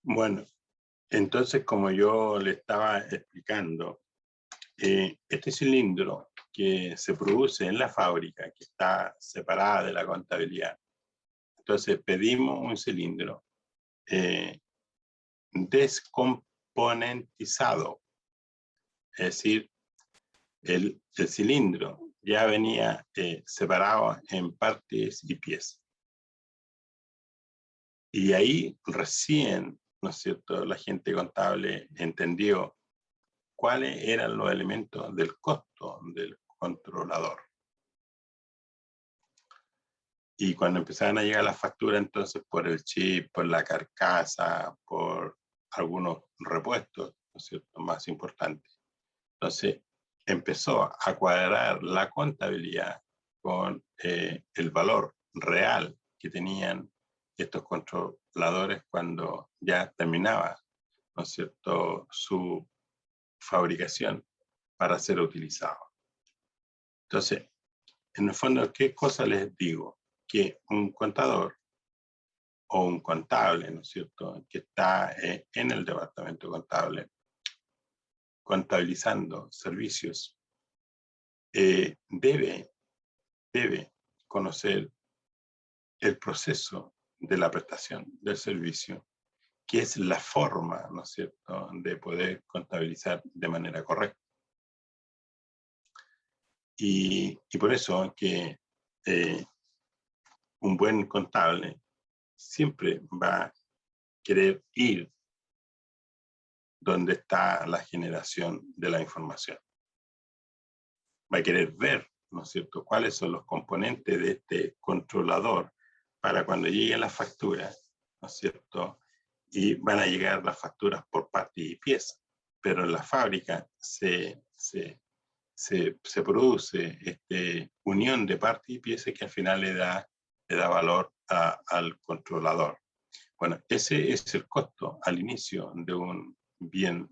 Bueno, entonces como yo le estaba explicando, este cilindro que se produce en la fábrica, que está separada de la contabilidad, entonces pedimos un cilindro eh, descomponentizado, es decir, el cilindro ya venía separado en partes y piezas. Y ahí recién, ¿no es cierto?, la gente contable entendió cuáles eran los elementos del costo del controlador. Y cuando empezaron a llegar las facturas, entonces por el chip, por la carcasa, por algunos repuestos, ¿no es cierto?, más importantes. Entonces empezó a cuadrar la contabilidad con el valor real que tenían estos controladores cuando ya terminaba, ¿no es cierto?, su fabricación para ser utilizado. Entonces, en el fondo, ¿qué cosa les digo? Que un contador o un contable, ¿no es cierto?, que está en el departamento contable, contabilizando servicios, debe conocer el proceso de la prestación del servicio, que es la forma, ¿no es cierto?, de poder contabilizar de manera correcta. Y por eso que un buen contable siempre va a querer ir donde está la generación de la información. Va a querer ver, ¿no es cierto?, cuáles son los componentes de este controlador para cuando lleguen las facturas, ¿no es cierto?, y van a llegar las facturas por parte y pieza, pero en la fábrica se produce unión de parte y pieza que al final le da valor al controlador. Bueno, ese es el costo al inicio de un bien,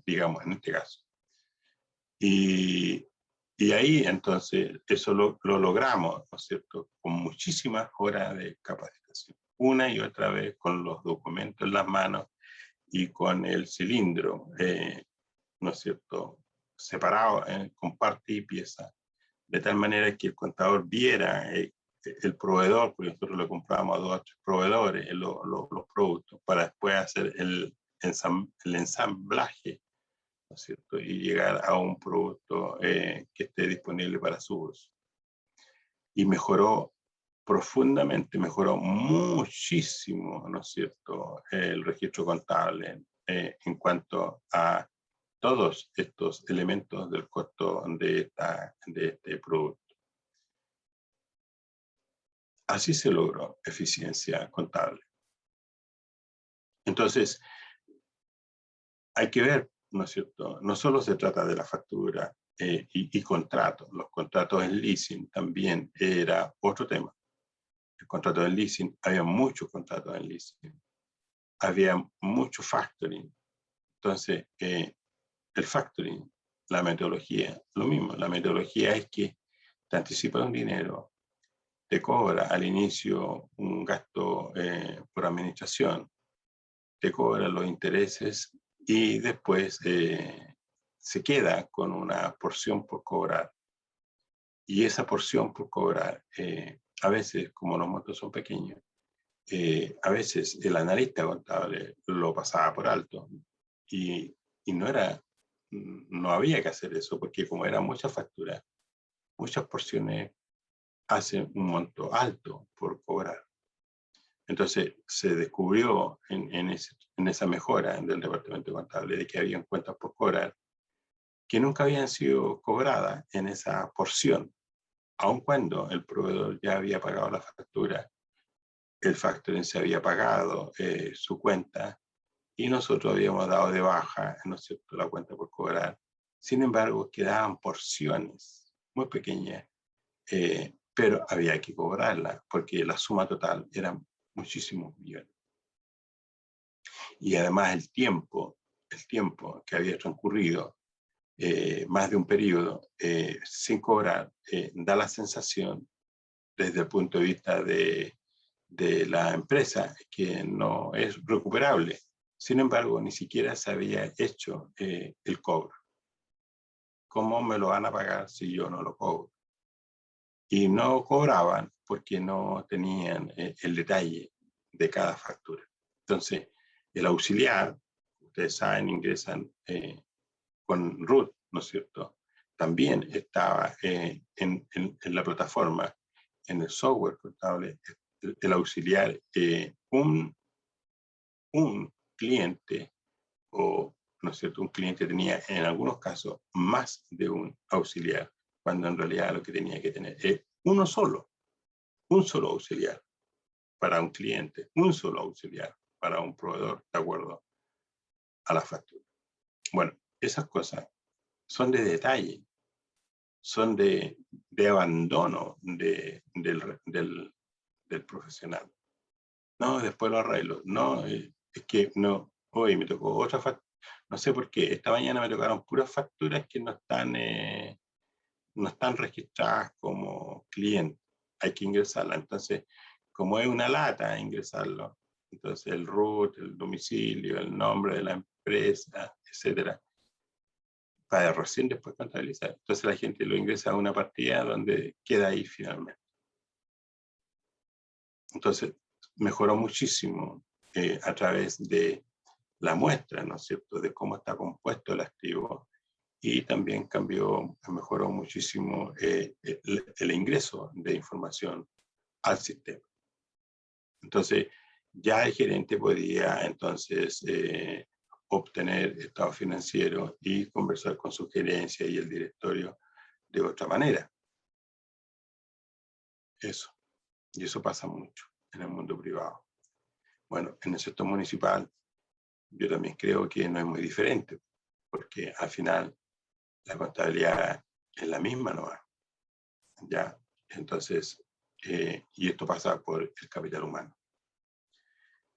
digamos, en este caso. Y ahí entonces eso lo logramos, ¿no es cierto?, con muchísimas horas de capacitación, una y otra vez con los documentos en las manos y con el cilindro, ¿no es cierto?, separado con parte y pieza, de tal manera que el contador viera el proveedor, porque nosotros le comprábamos a 2 o 3 proveedores los productos, para después hacer el ensamblaje, ¿no es cierto?, y llegar a un producto que esté disponible para su uso. Y mejoró profundamente, mejoró muchísimo, ¿no es cierto?, el registro contable en cuanto a todos estos elementos del costo de este producto. Así se logró eficiencia contable. Entonces, hay que ver, ¿no es cierto? No solo se trata de la factura y contratos. Los contratos en leasing también era otro tema. El contrato en leasing, había muchos contratos en leasing. Había mucho factoring. Entonces, el factoring, la metodología, lo mismo. La metodología es que te anticipa un dinero, te cobra al inicio un gasto por administración, te cobra los intereses y después se queda con una porción por cobrar. Y esa porción por cobrar, a veces, como los montos son pequeños, a veces el analista contable lo pasaba por alto y no había que hacer eso, porque como eran muchas facturas, muchas porciones hacen un monto alto por cobrar. Entonces se descubrió en esa mejora del departamento contable de que habían cuentas por cobrar que nunca habían sido cobradas en esa porción, aun cuando el proveedor ya había pagado la factura, el factoring se había pagado su cuenta y nosotros habíamos dado de baja, ¿no es cierto?, la cuenta por cobrar. Sin embargo, quedaban porciones muy pequeñas, pero había que cobrarla porque la suma total era muchísimos millones. Y además el tiempo que había transcurrido, más de un periodo sin cobrar, da la sensación desde el punto de vista de de la empresa que no es recuperable. Sin embargo, ni siquiera se había hecho el cobro. ¿Cómo me lo van a pagar si yo no lo cobro? Y no cobraban porque no tenían el detalle de cada factura. Entonces, el auxiliar, ustedes saben, ingresan con Root, ¿no es cierto? También estaba en la plataforma, en el software contable, el auxiliar, un cliente, o, ¿no es cierto?, un cliente tenía en algunos casos más de un auxiliar, cuando en realidad lo que tenía que tener es un solo auxiliar para un cliente, un solo auxiliar para un proveedor, de acuerdo a la factura. Bueno, esas cosas son de detalle, son de abandono del profesional. No, después lo arreglo. No, es que no, hoy me tocó otra factura. No sé por qué, esta mañana me tocaron puras facturas que no están registradas como cliente. Hay que ingresarla. Entonces, como es una lata ingresarlo, entonces el root, el domicilio, el nombre de la empresa, etcétera, para recién después contabilizar. Entonces la gente lo ingresa a una partida donde queda ahí finalmente. Entonces, mejoró muchísimo a través de la muestra, ¿no es cierto?, de cómo está compuesto el activo, y también mejoró muchísimo el ingreso de información al sistema. Entonces, ya el gerente podía entonces obtener estado financiero y conversar con su gerencia y el directorio de otra manera. Eso. Y eso pasa mucho en el mundo privado. Bueno, en el sector municipal, yo también creo que no es muy diferente, porque al final la contabilidad es la misma, ¿no? ¿Ya? Entonces, y esto pasa por el capital humano.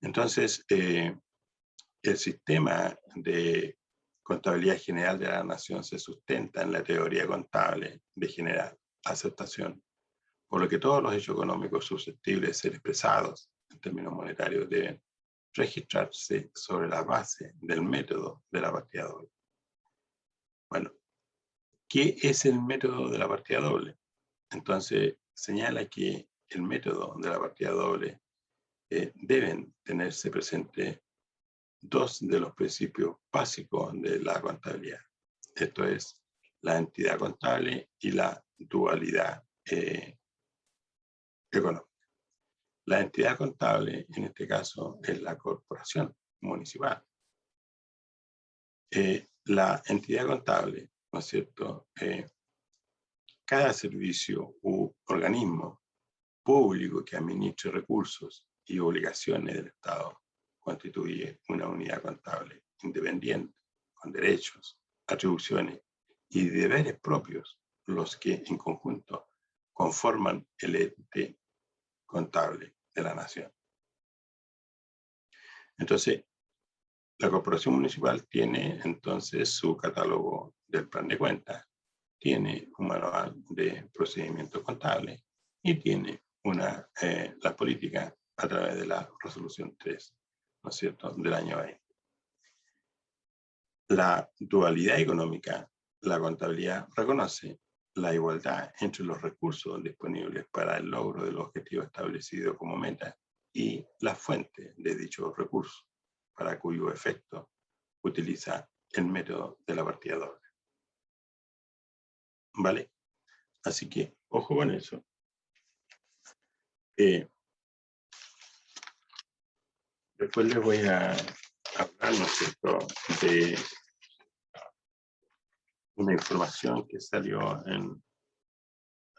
Entonces, el sistema de contabilidad general de la nación se sustenta en la teoría contable de general aceptación, por lo que todos los hechos económicos susceptibles de ser expresados en términos monetarios deben registrarse sobre la base del método de la partida doble. Bueno, ¿qué es el método de la partida doble? Entonces, señala que el método de la partida doble deben tenerse presente dos de los principios básicos de la contabilidad. Esto es la entidad contable y la dualidad económica. La entidad contable, en este caso, es la corporación municipal. La entidad contable, ¿no es cierto?, cada servicio u organismo público que administre recursos y obligaciones del Estado constituye una unidad contable independiente, con derechos, atribuciones y deberes propios, los que en conjunto conforman el ente contable de la nación. Entonces, la corporación municipal tiene entonces su catálogo del plan de cuentas, tiene un manual de procedimientos contables y tiene la política a través de la resolución 3, ¿no es cierto?, del año 20. La dualidad económica, la contabilidad reconoce la igualdad entre los recursos disponibles para el logro del objetivo establecido como meta y la fuente de dichos recursos, para cuyo efecto utiliza el método de la partida doble. ¿Vale? Así que, ojo con eso. Después les voy a hablar, ¿no es cierto?, de una información que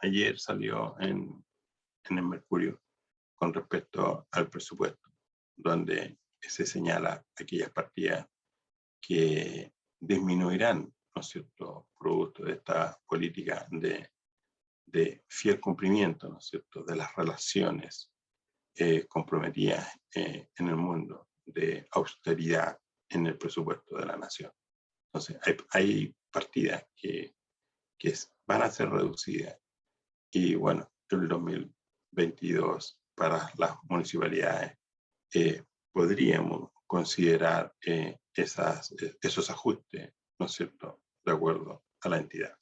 ayer salió en el Mercurio con respecto al presupuesto, donde se señala aquellas partidas que disminuirán, ¿no es cierto?, producto de esta política de fiel cumplimiento, ¿no es cierto?, de las relaciones comprometidas en el mundo, de austeridad en el presupuesto de la nación. Entonces, hay partidas que van a ser reducidas, y bueno, el 2022 para las municipalidades, podríamos considerar esos ajustes, ¿no es cierto?, de acuerdo a la entidad.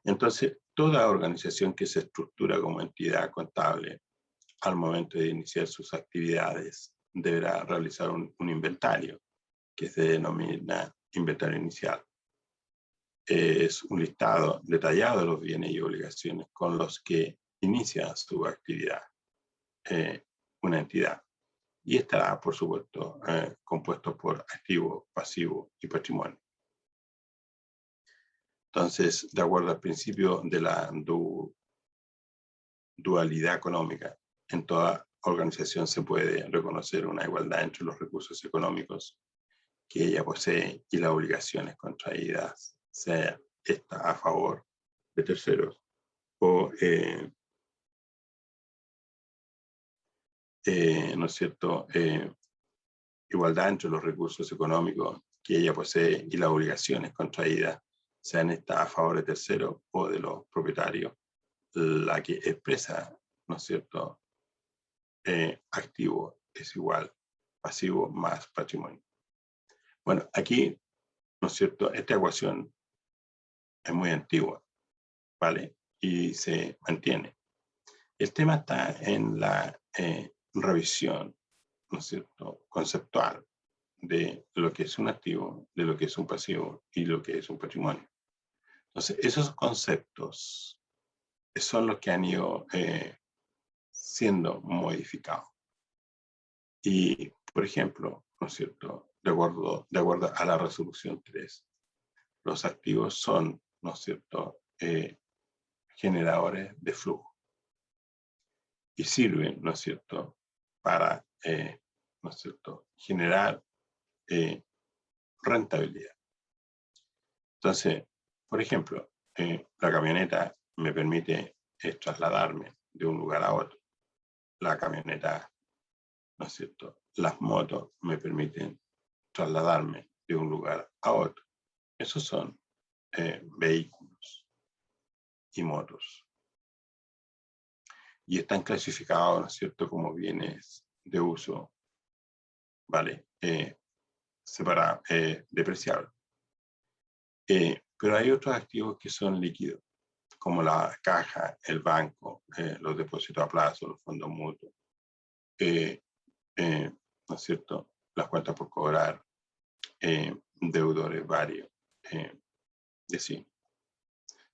Entonces, toda organización que se estructura como entidad contable al momento de iniciar sus actividades deberá realizar un inventario que se denomina inventario inicial. Es un listado detallado de los bienes y obligaciones con los que inicia su actividad una entidad. Y estará, por supuesto, compuesto por activo, pasivo y patrimonio. Entonces, de acuerdo al principio de la dualidad económica, en toda organización se puede reconocer una igualdad entre los recursos económicos que ella posee y las obligaciones contraídas, sea esta a favor de terceros o, ¿no es cierto?, igualdad entre los recursos económicos que ella posee y las obligaciones contraídas, sean estas a favor de terceros o de los propietarios, la que expresa, ¿no es cierto?, activo es igual pasivo más patrimonio. Bueno, aquí, ¿no es cierto?, esta ecuación es muy antigua, ¿vale? Y se mantiene. El tema está en la revisión, ¿no es cierto?, conceptual de lo que es un activo, de lo que es un pasivo y lo que es un patrimonio. Entonces, esos conceptos son los que han ido siendo modificados. Y, por ejemplo, ¿no es cierto?, de acuerdo a la resolución 3, los activos son, ¿no es cierto?, generadores de flujo y sirven, ¿no es cierto?, para, ¿no es cierto?, generar rentabilidad. Entonces, por ejemplo, la camioneta me permite trasladarme de un lugar a otro. La camioneta, ¿no es cierto?, las motos me permiten trasladarme de un lugar a otro. Esos son vehículos y motos. Y están clasificados, ¿no es cierto?, como bienes de uso, ¿vale?, depreciables. Pero hay otros activos que son líquidos, como la caja, el banco, los depósitos a plazo, los fondos mutuos, ¿no es cierto?, las cuentas por cobrar, deudores varios, y así.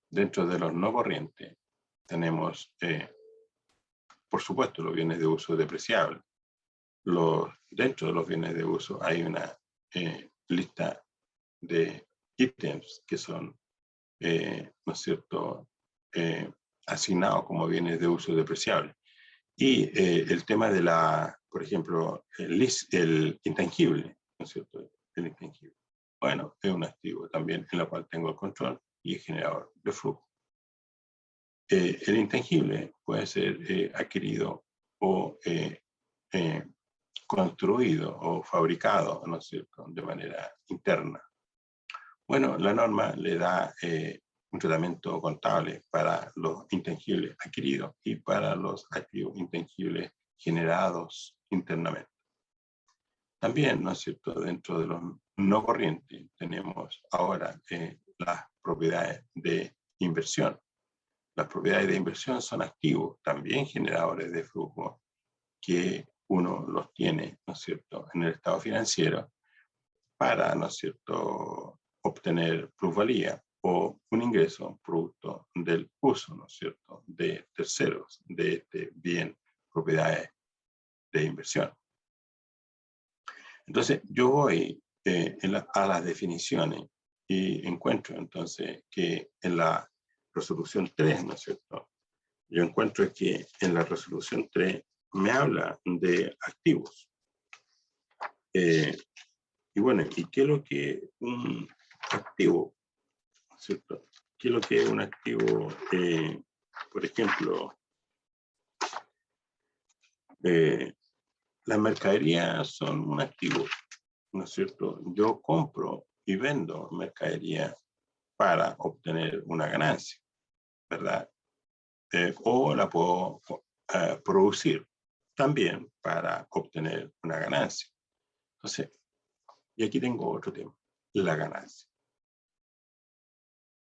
Dentro de los no corrientes tenemos, por supuesto, los bienes de uso depreciables. Dentro de los bienes de uso hay una lista de ítems que son, ¿no es cierto?, asignados como bienes de uso depreciables. Y el tema de por ejemplo, el intangible, ¿no es cierto?, el intangible. Bueno, es un activo también en el cual tengo el control y es generador de flujo. El intangible puede ser adquirido o construido o fabricado, ¿no es cierto?, de manera interna. Bueno, la norma le da un tratamiento contable para los intangibles adquiridos y para los activos intangibles generados internamente. También, ¿no es cierto?, dentro de los no corrientes tenemos ahora las propiedades de inversión. Las propiedades de inversión son activos, también generadores de flujo, que uno los tiene, ¿no es cierto?, en el estado financiero para, ¿no es cierto?, obtener plusvalía o un ingreso producto del uso, ¿no es cierto?, de terceros de este bien, propiedades de inversión. Entonces, yo voy a las definiciones y encuentro entonces que en la resolución 3, ¿no es cierto?, yo encuentro que en la resolución 3 me habla de activos. Y bueno, ¿y qué es lo que es un activo? ¿Cierto? ¿Qué es lo que es un activo? Por ejemplo, las mercaderías son un activo, ¿no es cierto? Yo compro y vendo mercadería para obtener una ganancia, ¿verdad? O la puedo producir también para obtener una ganancia. Entonces, y aquí tengo otro tema, la ganancia.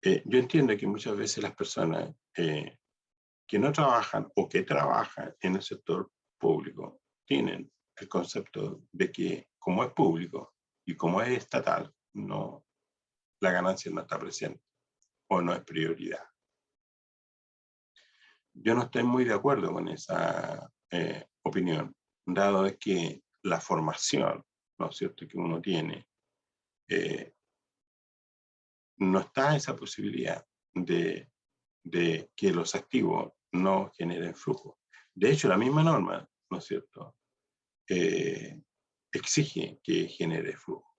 Yo entiendo que muchas veces las personas que no trabajan o que trabajan en el sector público tienen el concepto de que como es público y como es estatal, no, la ganancia no está presente o no es prioridad. Yo no estoy muy de acuerdo con esa opinión, dado es que la formación, ¿no es cierto?, que uno tiene, no está esa posibilidad de que los activos no generen flujo. De hecho, la misma norma, ¿no es cierto?, exige que genere flujo.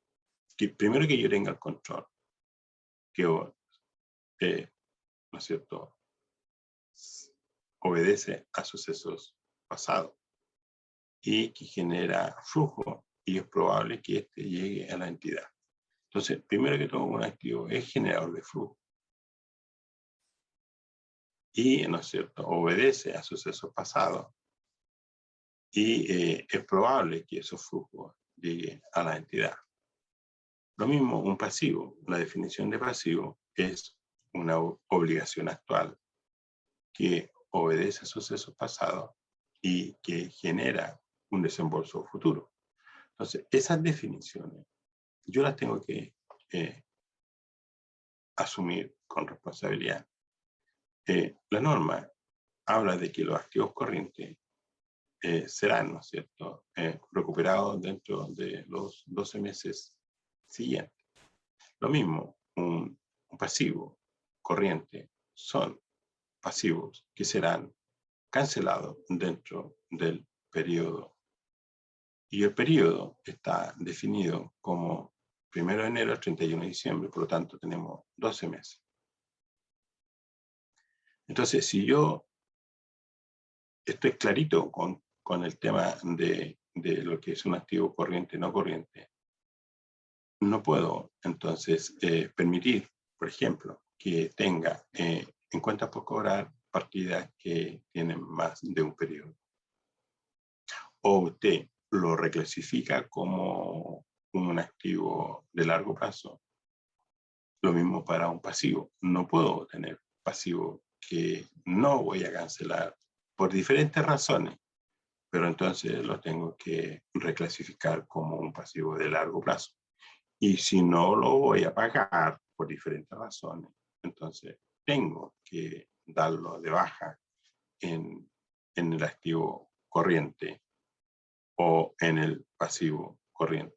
Que primero que yo tenga el control, que, ¿no es cierto?, obedece a sucesos pasados y que genera flujo y es probable que éste llegue a la entidad. Entonces, primero que todo, un activo es generador de flujo. Y, ¿no es cierto?, obedece a sucesos pasados y es probable que esos flujos lleguen a la entidad. Lo mismo un pasivo. La definición de pasivo es una obligación actual que obedece a sucesos pasados y que genera un desembolso futuro. Entonces, esas definiciones yo las tengo que asumir con responsabilidad. La norma habla de que los activos corrientes serán, ¿no es cierto?, recuperados dentro de los 12 meses siguientes. Lo mismo, un pasivo corriente son pasivos que serán cancelados dentro del periodo. Y el periodo está definido como 1 de enero al 31 de diciembre, por lo tanto tenemos 12 meses. Entonces, si yo estoy clarito con el tema de lo que es un activo corriente no corriente, no puedo entonces permitir, por ejemplo, que tenga en cuentas por cobrar partidas que tienen más de un periodo. O usted lo reclasifica como un activo de largo plazo. Lo mismo para un pasivo. No puedo tener pasivo que no voy a cancelar por diferentes razones, pero entonces lo tengo que reclasificar como un pasivo de largo plazo. Y si no lo voy a pagar por diferentes razones, entonces tengo que darlo de baja en el activo corriente o en el pasivo corriente.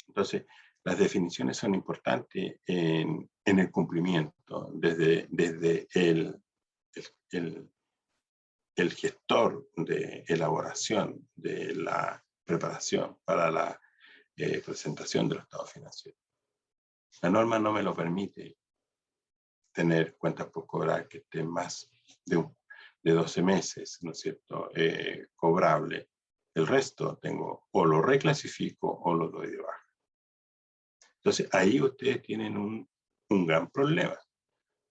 Entonces, las definiciones son importantes en el cumplimiento, desde el gestor de elaboración de la preparación para la presentación de los estados financieros. La norma no me lo permite tener cuentas por cobrar que estén más de 12 meses, ¿no es cierto?, cobrable. El resto tengo o lo reclasifico o lo doy de baja. Entonces, ahí ustedes tienen un gran problema,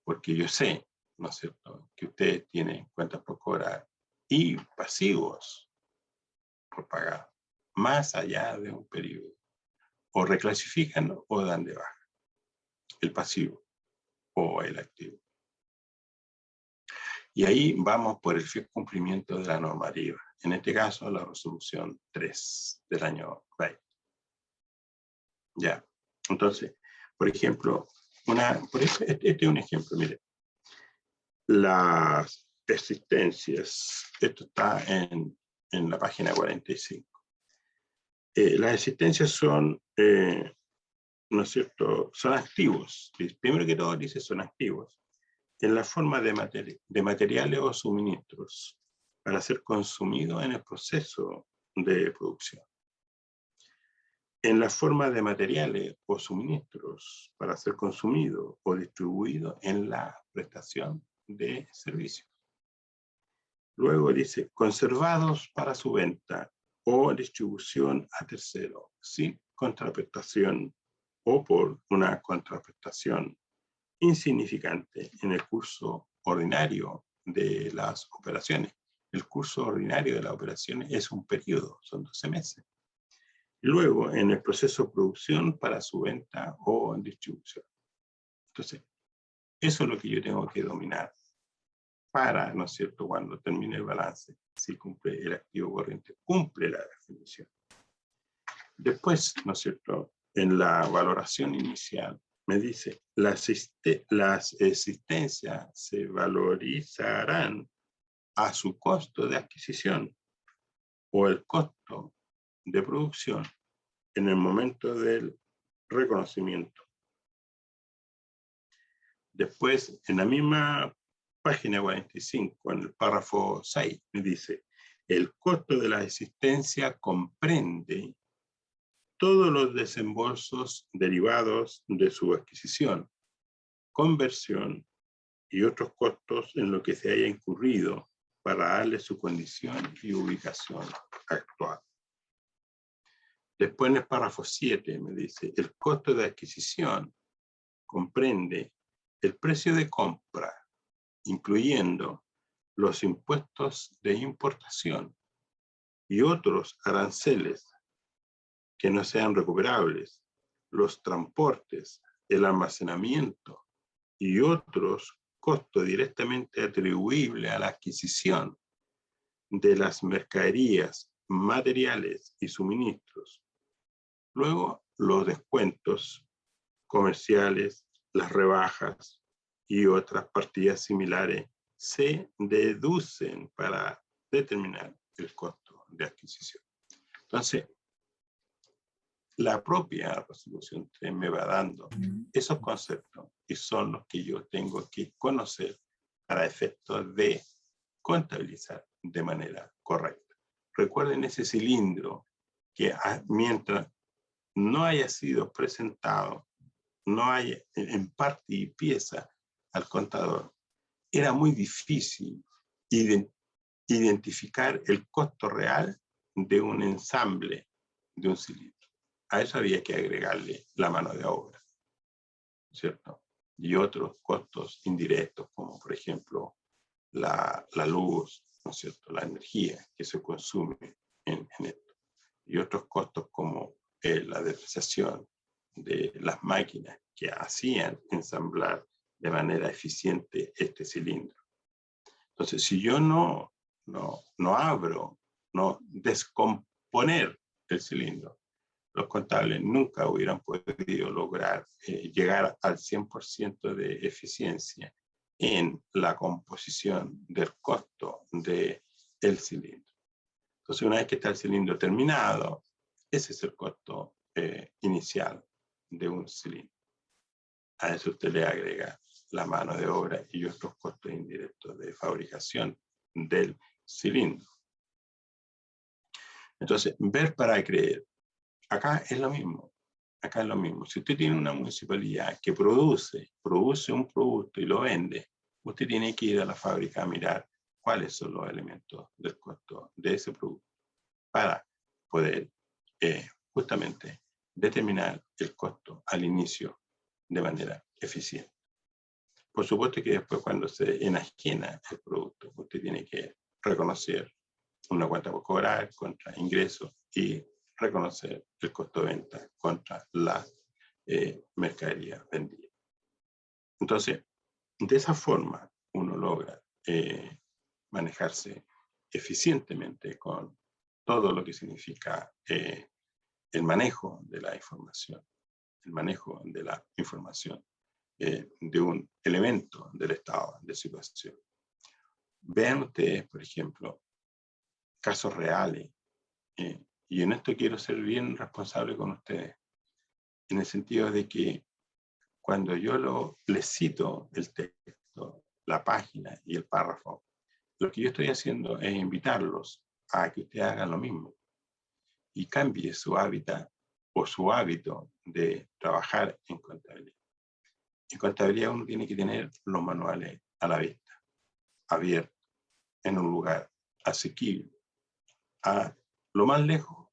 porque yo sé, ¿no es cierto?, que ustedes tienen cuentas por cobrar y pasivos por pagar más allá de un periodo. O reclasifican o dan de baja el pasivo o el activo. Y ahí vamos por el fiel cumplimiento de la normativa. En este caso, la resolución 3 del año 20. Ya. Entonces, por ejemplo, este es un ejemplo, mire. Las existencias, esto está en la página 45. Las existencias son, ¿no es cierto?, son activos. Primero que todo dice son activos en la forma de materiales o suministros para ser consumidos en el proceso de producción. En la forma de materiales o suministros para ser consumido o distribuido en la prestación de servicios. Luego dice, conservados para su venta o distribución a tercero, sin contraprestación o por una contraprestación insignificante en el curso ordinario de las operaciones. El curso ordinario de las operaciones es un periodo, son 12 meses. Luego, en el proceso de producción para su venta o distribución. Entonces, eso es lo que yo tengo que dominar para, ¿no es cierto?, cuando termine el balance, si cumple el activo corriente, cumple la definición. Después, ¿no es cierto?, en la valoración inicial, me dice, las existencias se valorizarán a su costo de adquisición o el costo de producción en el momento del reconocimiento. Después, en la misma página 45, en el párrafo 6, me dice, el costo de la existencia comprende todos los desembolsos derivados de su adquisición, conversión y otros costos en lo que se haya incurrido para darle su condición y ubicación actual. Después en el párrafo 7 me dice, el costo de adquisición comprende el precio de compra, incluyendo los impuestos de importación y otros aranceles que no sean recuperables, los transportes, el almacenamiento y otros costos directamente atribuibles a la adquisición de las mercaderías, materiales y suministros. Luego, los descuentos comerciales, las rebajas y otras partidas similares se deducen para determinar el costo de adquisición. Entonces, la propia resolución 3 me va dando esos conceptos y son los que yo tengo que conocer para efectos de contabilizar de manera correcta. Recuerden ese cilindro que mientras no haya sido presentado, no haya en parte y pieza al contador, era muy difícil identificar el costo real de un ensamble de un cilindro. A eso había que agregarle la mano de obra, ¿cierto? Y otros costos indirectos, como por ejemplo la luz, ¿no es cierto?, la energía que se consume en esto. Y otros costos como la depreciación de las máquinas que hacían ensamblar de manera eficiente este cilindro. Entonces, si yo no abro, no descomponer el cilindro, los contables nunca hubieran podido lograr llegar al 100% de eficiencia en la composición del costo del cilindro. Entonces, una vez que está el cilindro terminado, ese es el costo inicial de un cilindro. A eso usted le agrega la mano de obra y otros costos indirectos de fabricación del cilindro. Entonces, ver para creer. Acá es lo mismo. Acá es lo mismo. Si usted tiene una municipalidad que produce un producto y lo vende, usted tiene que ir a la fábrica a mirar cuáles son los elementos del costo de ese producto para poder justamente determinar el costo al inicio de manera eficiente. Por supuesto que después cuando se enajena el producto, usted tiene que reconocer una cuenta por cobrar contra ingresos y reconocer el costo de venta contra la mercadería vendida. Entonces, de esa forma uno logra manejarse eficientemente con todo lo que significa el manejo de la información, de un elemento del estado de situación. Vean ustedes, por ejemplo, casos reales, y en esto quiero ser bien responsable con ustedes, en el sentido de que cuando yo les cito el texto, la página y el párrafo, lo que yo estoy haciendo es invitarlos a que ustedes hagan lo mismo y cambie su hábitat o su hábito de trabajar en contabilidad. En contabilidad uno tiene que tener los manuales a la vista, abiertos, en un lugar asequible, a lo más lejos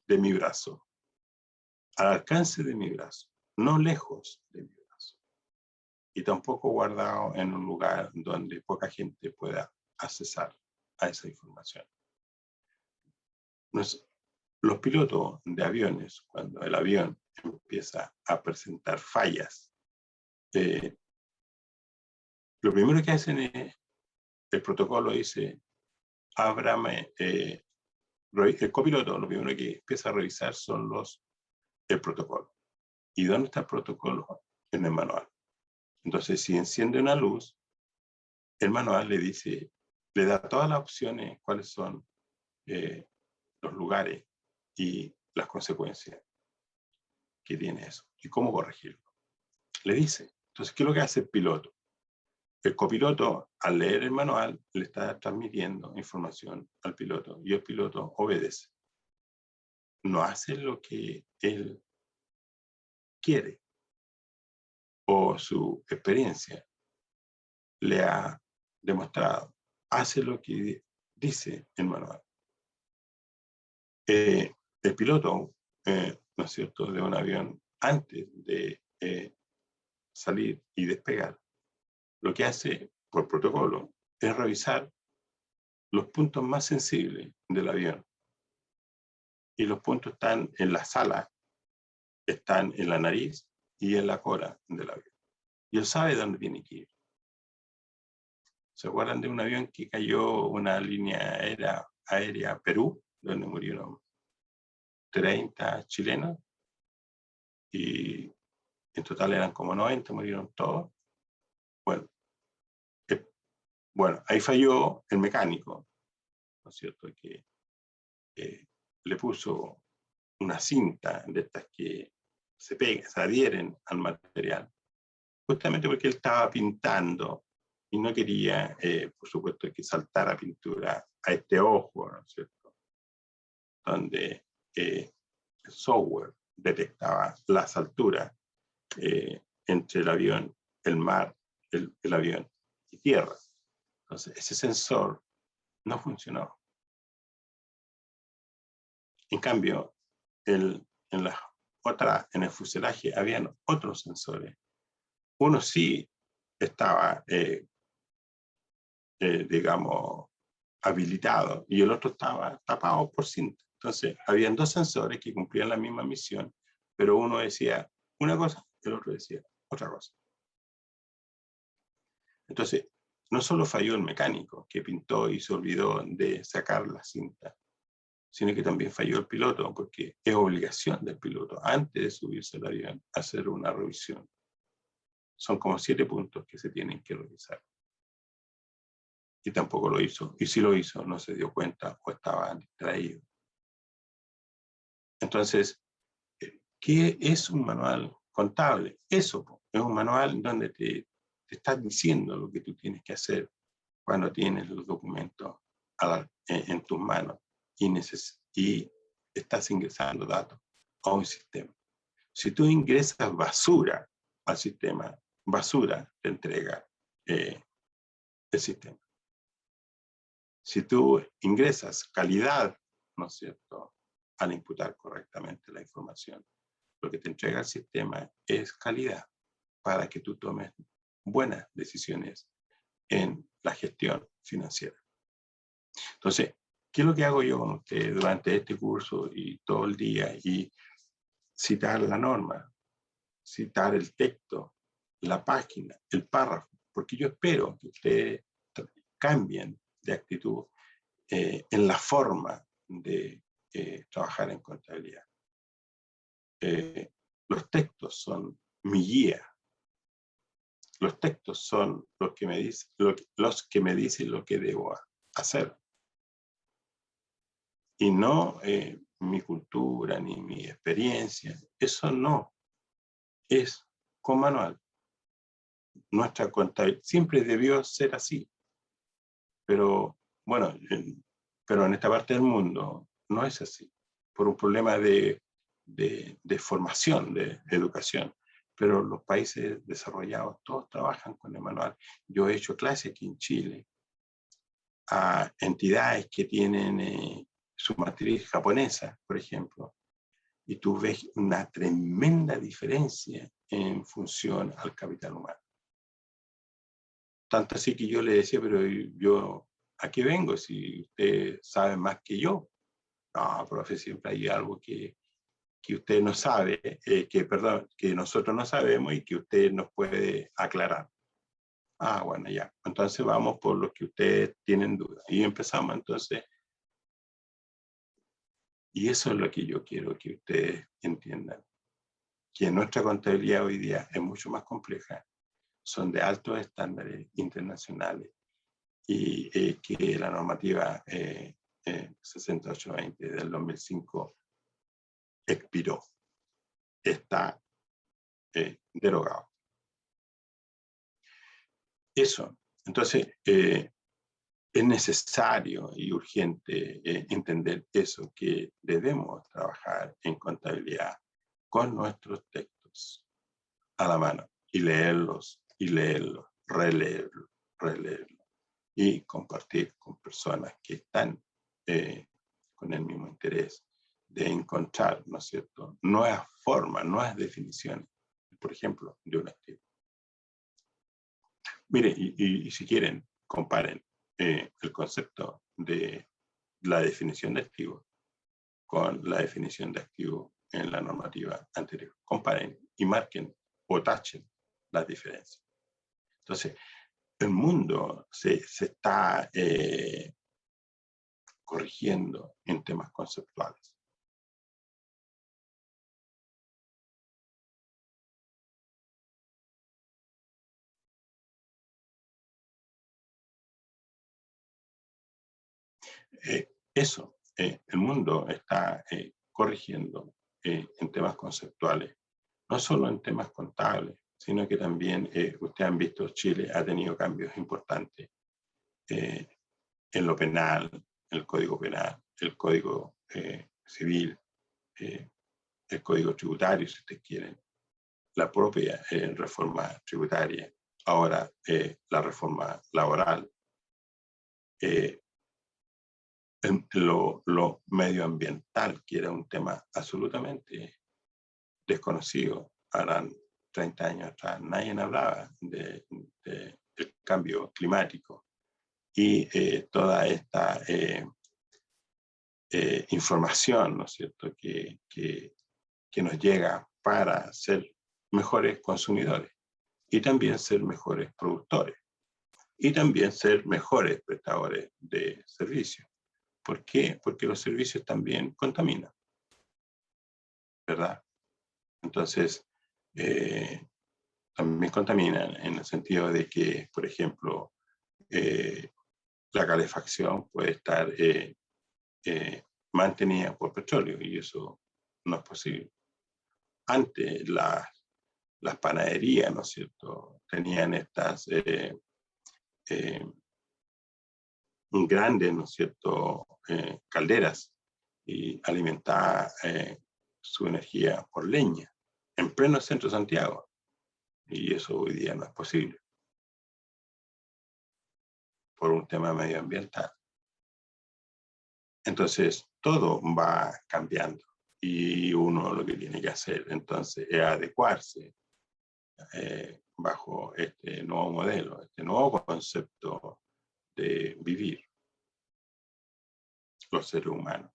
de mi brazo, al alcance de mi brazo, no lejos de mi brazo, y tampoco guardado en un lugar donde poca gente pueda accesar a esa información. Los pilotos de aviones, cuando el avión empieza a presentar fallas, lo primero que hacen es, el protocolo dice, ábrame, el copiloto, lo primero que empieza a revisar son el protocolo. ¿Y dónde está el protocolo? En el manual. Entonces, si enciende una luz, el manual le dice, le da todas las opciones, cuáles son los lugares y las consecuencias que tiene eso y cómo corregirlo. Le dice. Entonces, ¿qué es lo que hace el piloto? El copiloto, al leer el manual, le está transmitiendo información al piloto y el piloto obedece. No hace lo que él quiere o su experiencia le ha demostrado. Hace lo que dice el manual. El piloto, ¿no es cierto?, de un avión, antes de salir y despegar, lo que hace por protocolo es revisar los puntos más sensibles del avión. Y los puntos están en la sala, están en la nariz y en la cola del avión. Y él sabe dónde tiene que ir. ¿Se acuerdan de un avión que cayó, una línea aérea a Perú, donde murieron 30 chilenos? Y en total eran como 90, murieron todos. Bueno, ahí falló el mecánico, ¿no es cierto?, que le puso una cinta de estas que se adhieren al material, justamente porque él estaba pintando y no quería, por supuesto, que saltara pintura a este ojo, ¿no es cierto?, donde el software detectaba las alturas entre el avión, el mar, el avión y tierra. Entonces, ese sensor no funcionó. En cambio, en el fuselaje habían otros sensores. Uno sí estaba, digamos, habilitado y el otro estaba tapado por cinta. Entonces, habían dos sensores que cumplían la misma misión, pero uno decía una cosa, el otro decía otra cosa. Entonces, no solo falló el mecánico que pintó y se olvidó de sacar la cinta, sino que también falló el piloto, porque es obligación del piloto, antes de subirse al avión, hacer una revisión. Son como 7 puntos que se tienen que revisar. Y tampoco lo hizo. Y si lo hizo, no se dio cuenta o estaba distraído. Entonces, ¿qué es un manual contable? Eso es un manual donde te estás diciendo lo que tú tienes que hacer cuando tienes los documentos en tus manos y estás ingresando datos a un sistema. Si tú ingresas basura al sistema, basura te entrega el sistema. Si tú ingresas calidad, ¿no es cierto?, al imputar correctamente la información, lo que te entrega el sistema es calidad para que tú tomes buenas decisiones en la gestión financiera. Entonces, ¿qué es lo que hago yo con ustedes durante este curso y todo el día? Y citar la norma, citar el texto, la página, el párrafo, porque yo espero que ustedes cambien de actitud en la forma de trabajar en contabilidad. Los textos son mi guía. Los textos son los que me dicen lo que debo hacer. Y no mi cultura ni mi experiencia. Eso no es con manual. Nuestra contabilidad siempre debió ser así. Pero bueno, pero en esta parte del mundo no es así, por un problema de formación, de educación. Pero los países desarrollados todos trabajan con el manual. Yo he hecho clases aquí en Chile a entidades que tienen su matriz japonesa, por ejemplo, y tú ves una tremenda diferencia en función al capital humano. Tanto así que yo le decía, pero yo, ¿a qué vengo si usted sabe más que yo? No, profe, siempre hay algo que usted no sabe, que nosotros no sabemos y que usted nos puede aclarar. Ah, bueno, ya. Entonces vamos por lo que ustedes tienen dudas. Y empezamos entonces. Y eso es lo que yo quiero que ustedes entiendan. Que nuestra contabilidad hoy día es mucho más compleja. Son de altos estándares internacionales. Y que la normativa 6820 del 2005 expiró. Está derogado. Eso. Entonces, es necesario y urgente entender eso, que debemos trabajar en contabilidad con nuestros textos a la mano y leerlos, releerlos, y compartir con personas que están con el mismo interés de encontrar, ¿no es cierto?, nuevas formas, nuevas definiciones, por ejemplo, de un activo. Mire, y si quieren, comparen el concepto de la definición de activo con la definición de activo en la normativa anterior. Comparen y marquen o tachen las diferencias. Entonces, el mundo se está corrigiendo en temas conceptuales. El mundo está corrigiendo en temas conceptuales, no solo en temas contables, sino que también, ustedes han visto, Chile ha tenido cambios importantes en lo penal, el Código Penal, el Código Civil, el Código Tributario, si ustedes quieren, la propia reforma tributaria, ahora la reforma laboral, lo medioambiental, que era un tema absolutamente desconocido, harán 30 años atrás, nadie hablaba del cambio climático y toda esta información, ¿no es cierto?, que nos llega para ser mejores consumidores y también ser mejores productores y también ser mejores prestadores de servicios. ¿Por qué? Porque los servicios también contaminan, ¿verdad? Entonces, también contaminan en el sentido de que, por ejemplo, la calefacción puede estar mantenida por petróleo y eso no es posible. Antes las panaderías, ¿no es cierto?, tenían estas grandes, ¿no es cierto?, calderas y alimentaba su energía por leña en pleno centro de Santiago. Y eso hoy día no es posible por un tema medioambiental. Entonces, todo va cambiando y uno lo que tiene que hacer entonces es adecuarse bajo este nuevo modelo, este nuevo concepto de vivir los seres humanos.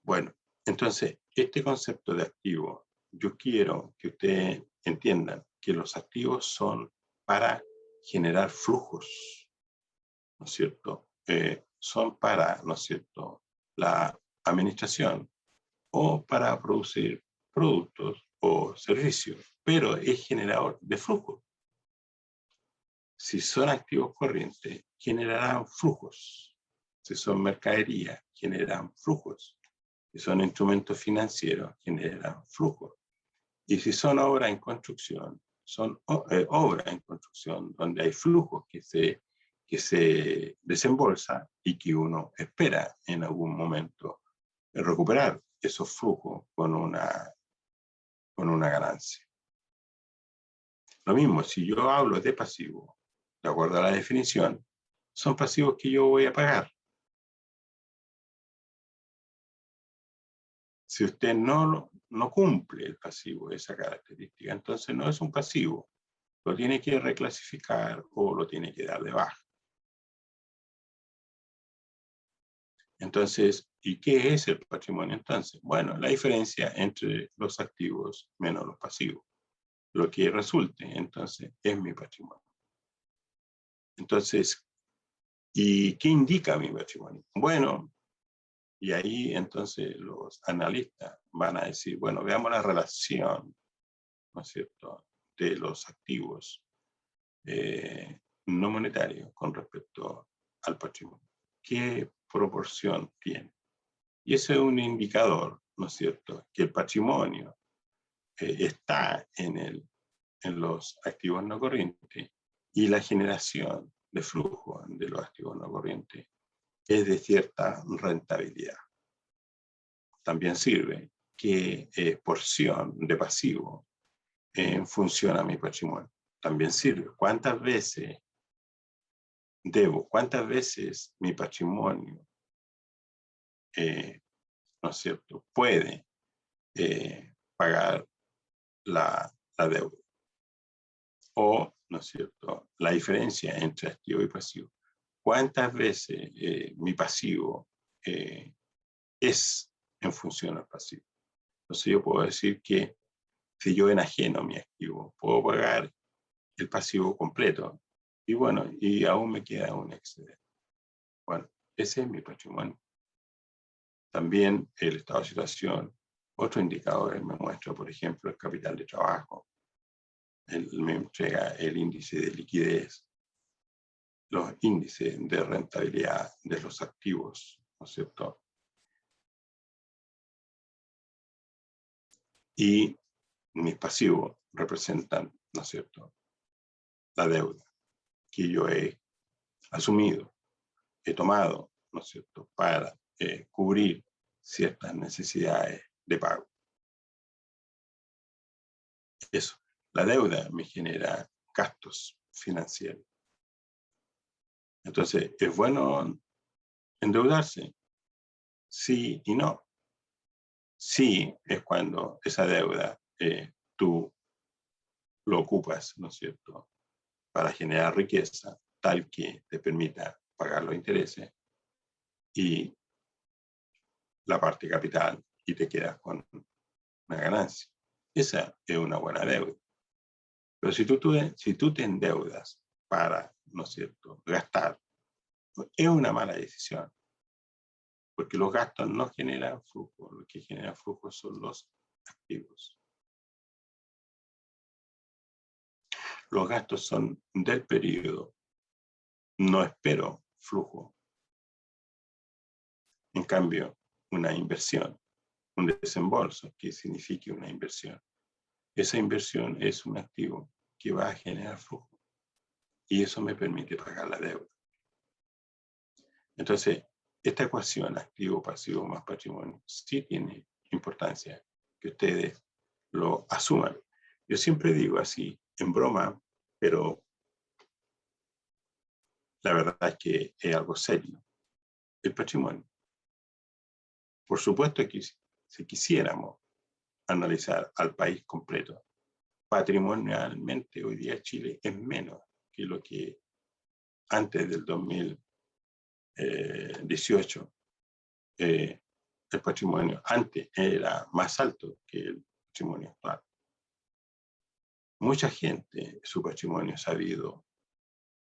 Bueno, entonces, este concepto de activo, yo quiero que ustedes entiendan que los activos son para generar flujos, ¿no es cierto? Son para, ¿no es cierto?, la administración o para producir productos o servicios, pero es generador de flujo. Si son activos corrientes, generarán flujos. Si son mercadería, generarán flujos. Si son instrumentos financieros, generan flujos. Y si son obras en construcción, son obras en construcción donde hay flujos que se desembolsa y que uno espera en algún momento recuperar esos flujos con una ganancia. Lo mismo, si yo hablo de pasivo, de acuerdo a la definición, son pasivos que yo voy a pagar. Si usted no cumple el pasivo esa característica, entonces no es un pasivo. Lo tiene que reclasificar o lo tiene que dar de baja. Entonces, ¿y qué es el patrimonio entonces? Bueno, la diferencia entre los activos menos los pasivos. Lo que resulte, entonces, es mi patrimonio. Entonces, ¿y qué indica mi patrimonio? Bueno, y ahí entonces los analistas van a decir, bueno, veamos la relación, ¿no es cierto?, de los activos no monetarios con respecto al patrimonio. ¿Qué proporción tiene? Y ese es un indicador, ¿no es cierto?, que el patrimonio está en los activos no corrientes y la generación de flujo de los activos no corrientes es de cierta rentabilidad. También sirve qué porción de pasivo funciona mi patrimonio. También sirve cuántas veces debo, cuántas veces mi patrimonio, ¿no es cierto?, puede pagar la deuda. O, ¿no es cierto?, la diferencia entre activo y pasivo. ¿Cuántas veces mi pasivo es en función al pasivo? Entonces yo puedo decir que si yo enajeno mi activo, puedo pagar el pasivo completo. Y bueno, y aún me queda un excedente. Bueno, ese es mi patrimonio. También el estado de situación. Otro indicador me muestra, por ejemplo, el capital de trabajo. Me entrega el índice de liquidez, los índices de rentabilidad de los activos, ¿no es cierto? Y mis pasivos representan, ¿no es cierto?, la deuda que yo he asumido, he tomado, ¿no es cierto?, para cubrir ciertas necesidades de pago. Eso, la deuda me genera gastos financieros. Entonces, ¿es bueno endeudarse? Sí y no. Sí es cuando esa deuda tú lo ocupas, ¿no es cierto?, para generar riqueza tal que te permita pagar los intereses y la parte capital y te quedas con una ganancia. Esa es una buena deuda. Pero si tú te endeudas para, ¿no es cierto?, gastar, es una mala decisión, porque los gastos no generan flujo, lo que genera flujo son los activos. Los gastos son del periodo, no espero flujo. En cambio, una inversión, un desembolso que signifique una inversión, esa inversión es un activo que va a generar flujo y eso me permite pagar la deuda. Entonces, esta ecuación activo, pasivo más patrimonio sí tiene importancia que ustedes lo asuman. Yo siempre digo así, en broma, pero la verdad es que es algo serio. El patrimonio. Por supuesto que si quisiéramos analizar al país completo, patrimonialmente hoy día Chile es menos que lo que antes del 2018 el patrimonio antes era más alto que el patrimonio actual. Mucha gente, su patrimonio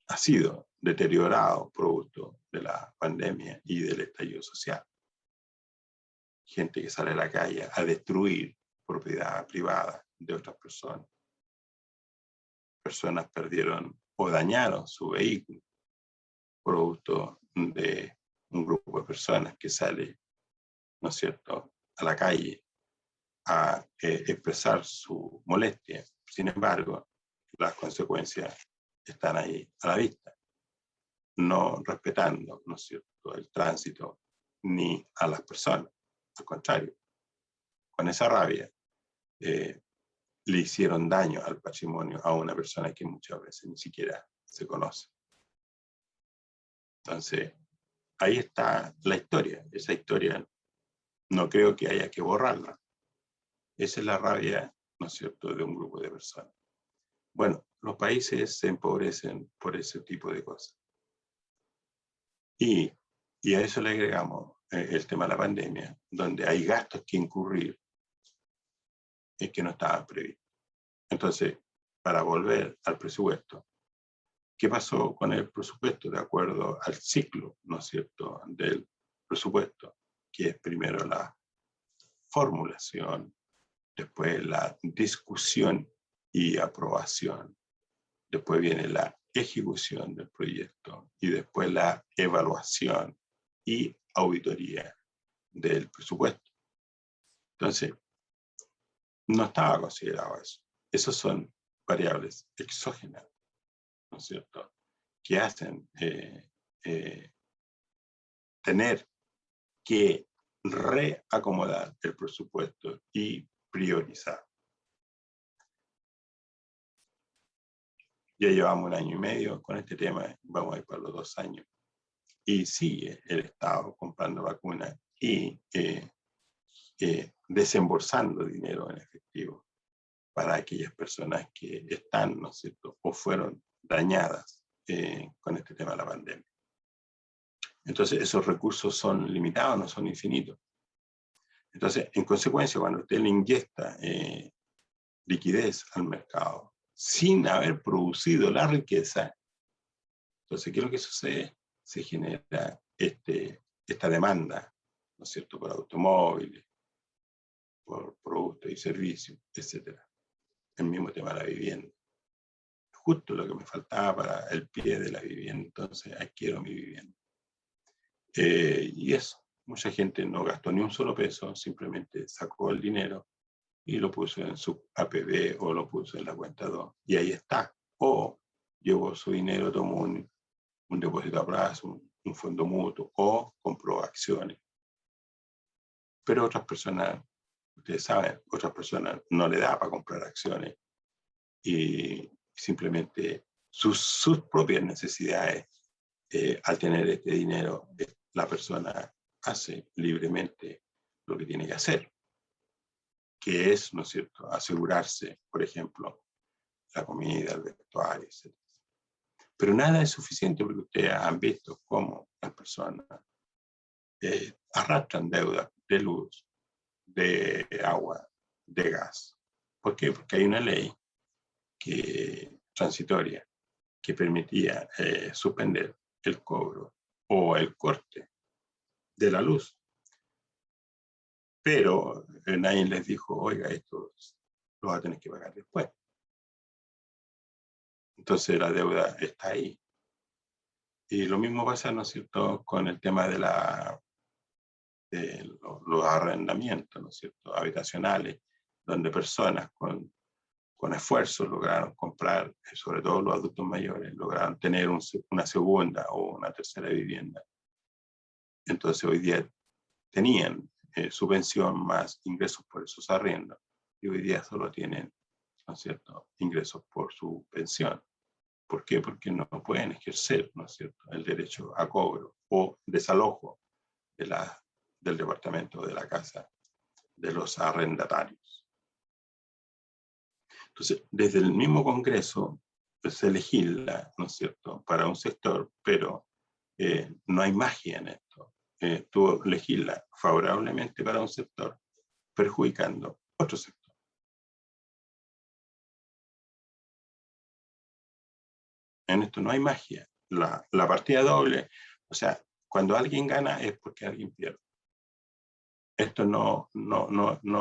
ha sido deteriorado producto de la pandemia y del estallido social. Gente que sale a la calle a destruir propiedad privada de otras personas. Personas perdieron o dañaron su vehículo producto de un grupo de personas que sale, ¿no es cierto?, a la calle a expresar su molestia. Sin embargo, las consecuencias están ahí a la vista, no respetando, ¿no es cierto?, el tránsito ni a las personas. Al contrario, con esa rabia le hicieron daño al patrimonio a una persona que muchas veces ni siquiera se conoce. Entonces, ahí está la historia. Esa historia no creo que haya que borrarla. Esa es la rabia, ¿no es cierto?, de un grupo de personas. Bueno, los países se empobrecen por ese tipo de cosas. Y a eso le agregamos el tema de la pandemia, donde hay gastos que incurrir que no estaban previstos. Entonces, para volver al presupuesto, ¿qué pasó con el presupuesto de acuerdo al ciclo, ¿no es cierto?, del presupuesto? Que es primero la formulación, después la discusión y aprobación, después viene la ejecución del proyecto y después la evaluación y auditoría del presupuesto. Entonces, no estaba considerado eso. Esas son variables exógenas, ¿no es cierto?, que hacen tener que reacomodar el presupuesto y priorizar. Ya llevamos 1 año y medio con este tema, vamos a ir para los 2 años. Y sigue el Estado comprando vacunas y desembolsando dinero en efectivo para aquellas personas que están, ¿no es cierto?, o fueron dañadas con este tema de la pandemia. Entonces, esos recursos son limitados, no son infinitos. Entonces, en consecuencia, cuando usted le inyecta liquidez al mercado sin haber producido la riqueza, entonces, ¿qué es lo que sucede? Se genera esta demanda, ¿no es cierto?, por automóviles, por productos y servicios, etc. El mismo tema de la vivienda. Justo lo que me faltaba para el pie de la vivienda, entonces adquiero mi vivienda. Y eso, mucha gente no gastó ni un solo peso, simplemente sacó el dinero y lo puso en su APB o lo puso en la cuenta 2, y ahí está. O llevó su dinero, tomó un depósito a plazo, un fondo mutuo, o compró acciones. Pero otras personas, ustedes saben, otras personas no le da para comprar acciones y simplemente sus propias necesidades, al tener este dinero, la persona hace libremente lo que tiene que hacer, que es, ¿no es cierto?, asegurarse, por ejemplo, la comida, el vestuario, etc. Pero nada es suficiente, porque ustedes han visto cómo las personas arrastran deudas de luz, de agua, de gas. ¿Por qué? Porque hay una ley transitoria que permitía suspender el cobro o el corte de la luz. Pero nadie les dijo, oiga, esto lo va a tener que pagar después. Entonces la deuda está ahí. Y lo mismo pasa, ¿no es cierto?, con el tema de los arrendamientos, ¿no es cierto?, habitacionales, donde personas con esfuerzo lograron comprar, sobre todo los adultos mayores, lograron tener una segunda o una tercera vivienda. Entonces hoy día tenían su pensión más ingresos por esos arriendos, y hoy día solo tienen, ¿no es cierto?, ingresos por su pensión. ¿Por qué? Porque no pueden ejercer, ¿no es cierto?, el derecho a cobro o desalojo del departamento, de la casa, de los arrendatarios. Entonces, desde el mismo Congreso se legisla, ¿no es cierto?, para un sector, pero no hay magia en esto. Tú legislas favorablemente para un sector, perjudicando otro sector. En esto no hay magia. La partida doble, o sea, cuando alguien gana es porque alguien pierde. Esto no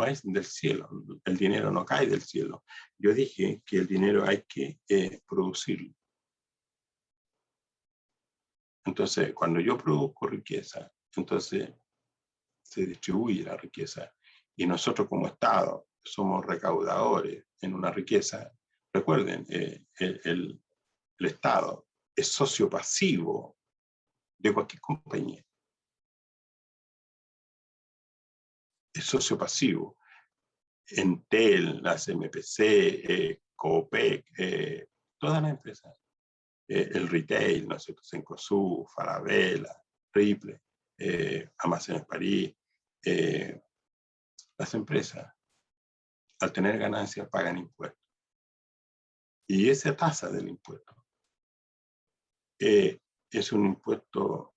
es del cielo, el dinero no cae del cielo. Yo dije que el dinero hay que producirlo. Entonces, cuando yo produzco riqueza, entonces se distribuye la riqueza. Y nosotros como Estado somos recaudadores en una riqueza. Recuerden, el Estado es socio pasivo de cualquier compañía. Es socio pasivo. Entel, las MPC, Coopec, todas las empresas. El retail, ¿no es cierto?, Cencosud, Falabella, Ripley, Almacenes París, las empresas, al tener ganancias, pagan impuestos. Y esa tasa del impuesto es un impuesto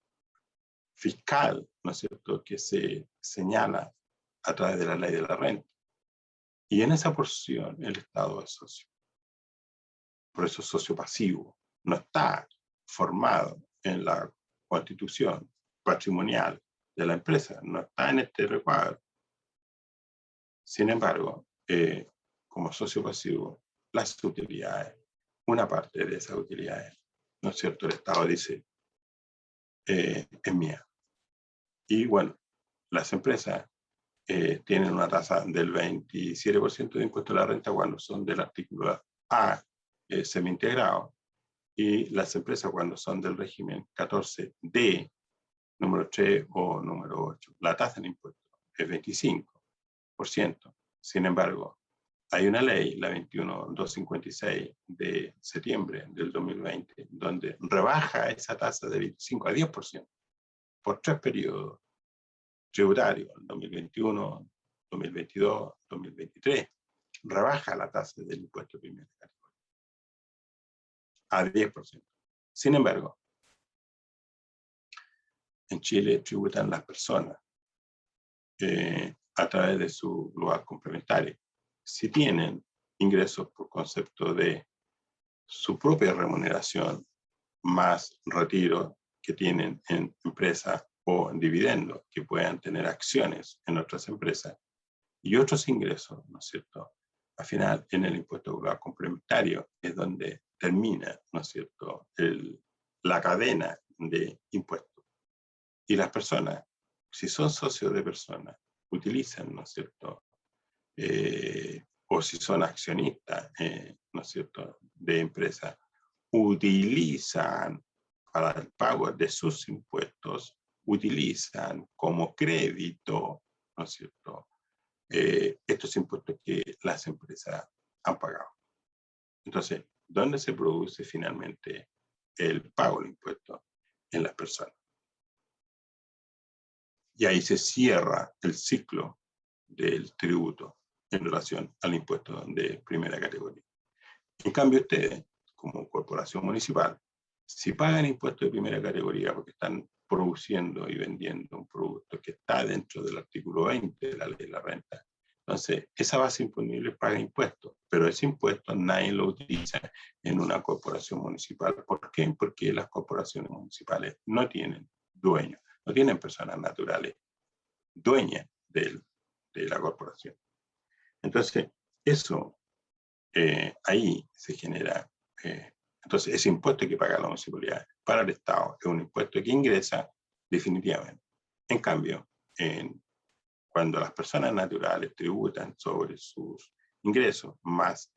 fiscal, ¿no es cierto?, que se señala a través de la ley de la renta. Y en esa porción el Estado es socio. Por eso es socio pasivo. No está formado en la constitución patrimonial de la empresa, no está en este recuadro. Sin embargo, como socio pasivo, las utilidades, una parte de esas utilidades, ¿no es cierto?, el Estado dice, es mía. Y bueno, las empresas tienen una tasa del 27% de impuesto a la renta cuando son del artículo A, semi-integrado, y las empresas cuando son del régimen 14D, número 3 o número 8, la tasa de impuesto es 25%. Sin embargo, hay una ley, la 21256 de septiembre del 2020, donde rebaja esa tasa de 25 a 10% por 3 periodos tributarios, 2021, 2022, 2023, rebaja la tasa del impuesto de primera categoría a 10%. Sin embargo, en Chile tributan las personas a través de su lugar complementario. Si tienen ingresos por concepto de su propia remuneración más retiro que tienen en empresas o dividendos que puedan tener acciones en otras empresas y otros ingresos, ¿no es cierto? Al final, en el impuesto global complementario es donde termina, ¿no es cierto?, la cadena de impuestos. Y las personas, si son socios de personas, utilizan, ¿no es cierto?, o si son accionistas, ¿no es cierto?, de empresas, utilizan para el pago de sus impuestos, utilizan como crédito, ¿no es cierto?, estos impuestos que las empresas han pagado. Entonces, ¿dónde se produce finalmente el pago del impuesto? En las personas. Y ahí se cierra el ciclo del tributo en relación al impuesto de primera categoría. En cambio, ustedes, como corporación municipal, si pagan impuestos de primera categoría porque están produciendo y vendiendo un producto que está dentro del artículo 20 de la ley de la renta, entonces esa base imponible paga impuestos, pero ese impuesto nadie lo utiliza en una corporación municipal. ¿Por qué? Porque las corporaciones municipales no tienen dueños, no tienen personas naturales dueñas de la corporación. Entonces, eso ahí se genera, entonces ese impuesto que paga la municipalidad para el Estado es un impuesto que ingresa definitivamente. En cambio, cuando las personas naturales tributan sobre sus ingresos más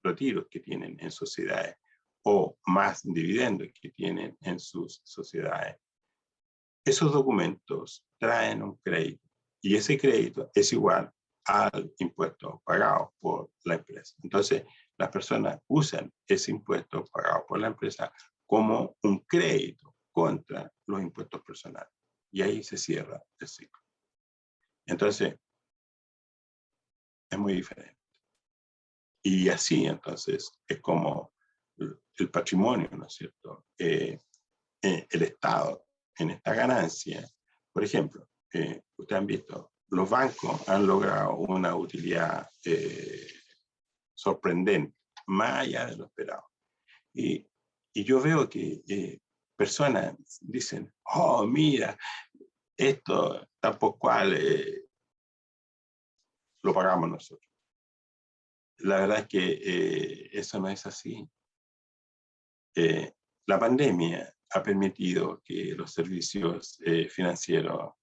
retiros que tienen en sociedades o más dividendos que tienen en sus sociedades, esos documentos traen un crédito y ese crédito es igual al impuesto pagado por la empresa. Entonces, las personas usan ese impuesto pagado por la empresa como un crédito contra los impuestos personales. Y ahí se cierra el ciclo. Entonces, es muy diferente. Y así, entonces, es como el patrimonio, ¿no es cierto? El Estado, en esta ganancia, por ejemplo, ustedes han visto, los bancos han logrado una utilidad sorprendente, más allá de lo esperado. Y yo veo que personas dicen, oh, mira, esto tampoco cual lo pagamos nosotros. La verdad es que eso no es así. La pandemia ha permitido que los servicios financieros,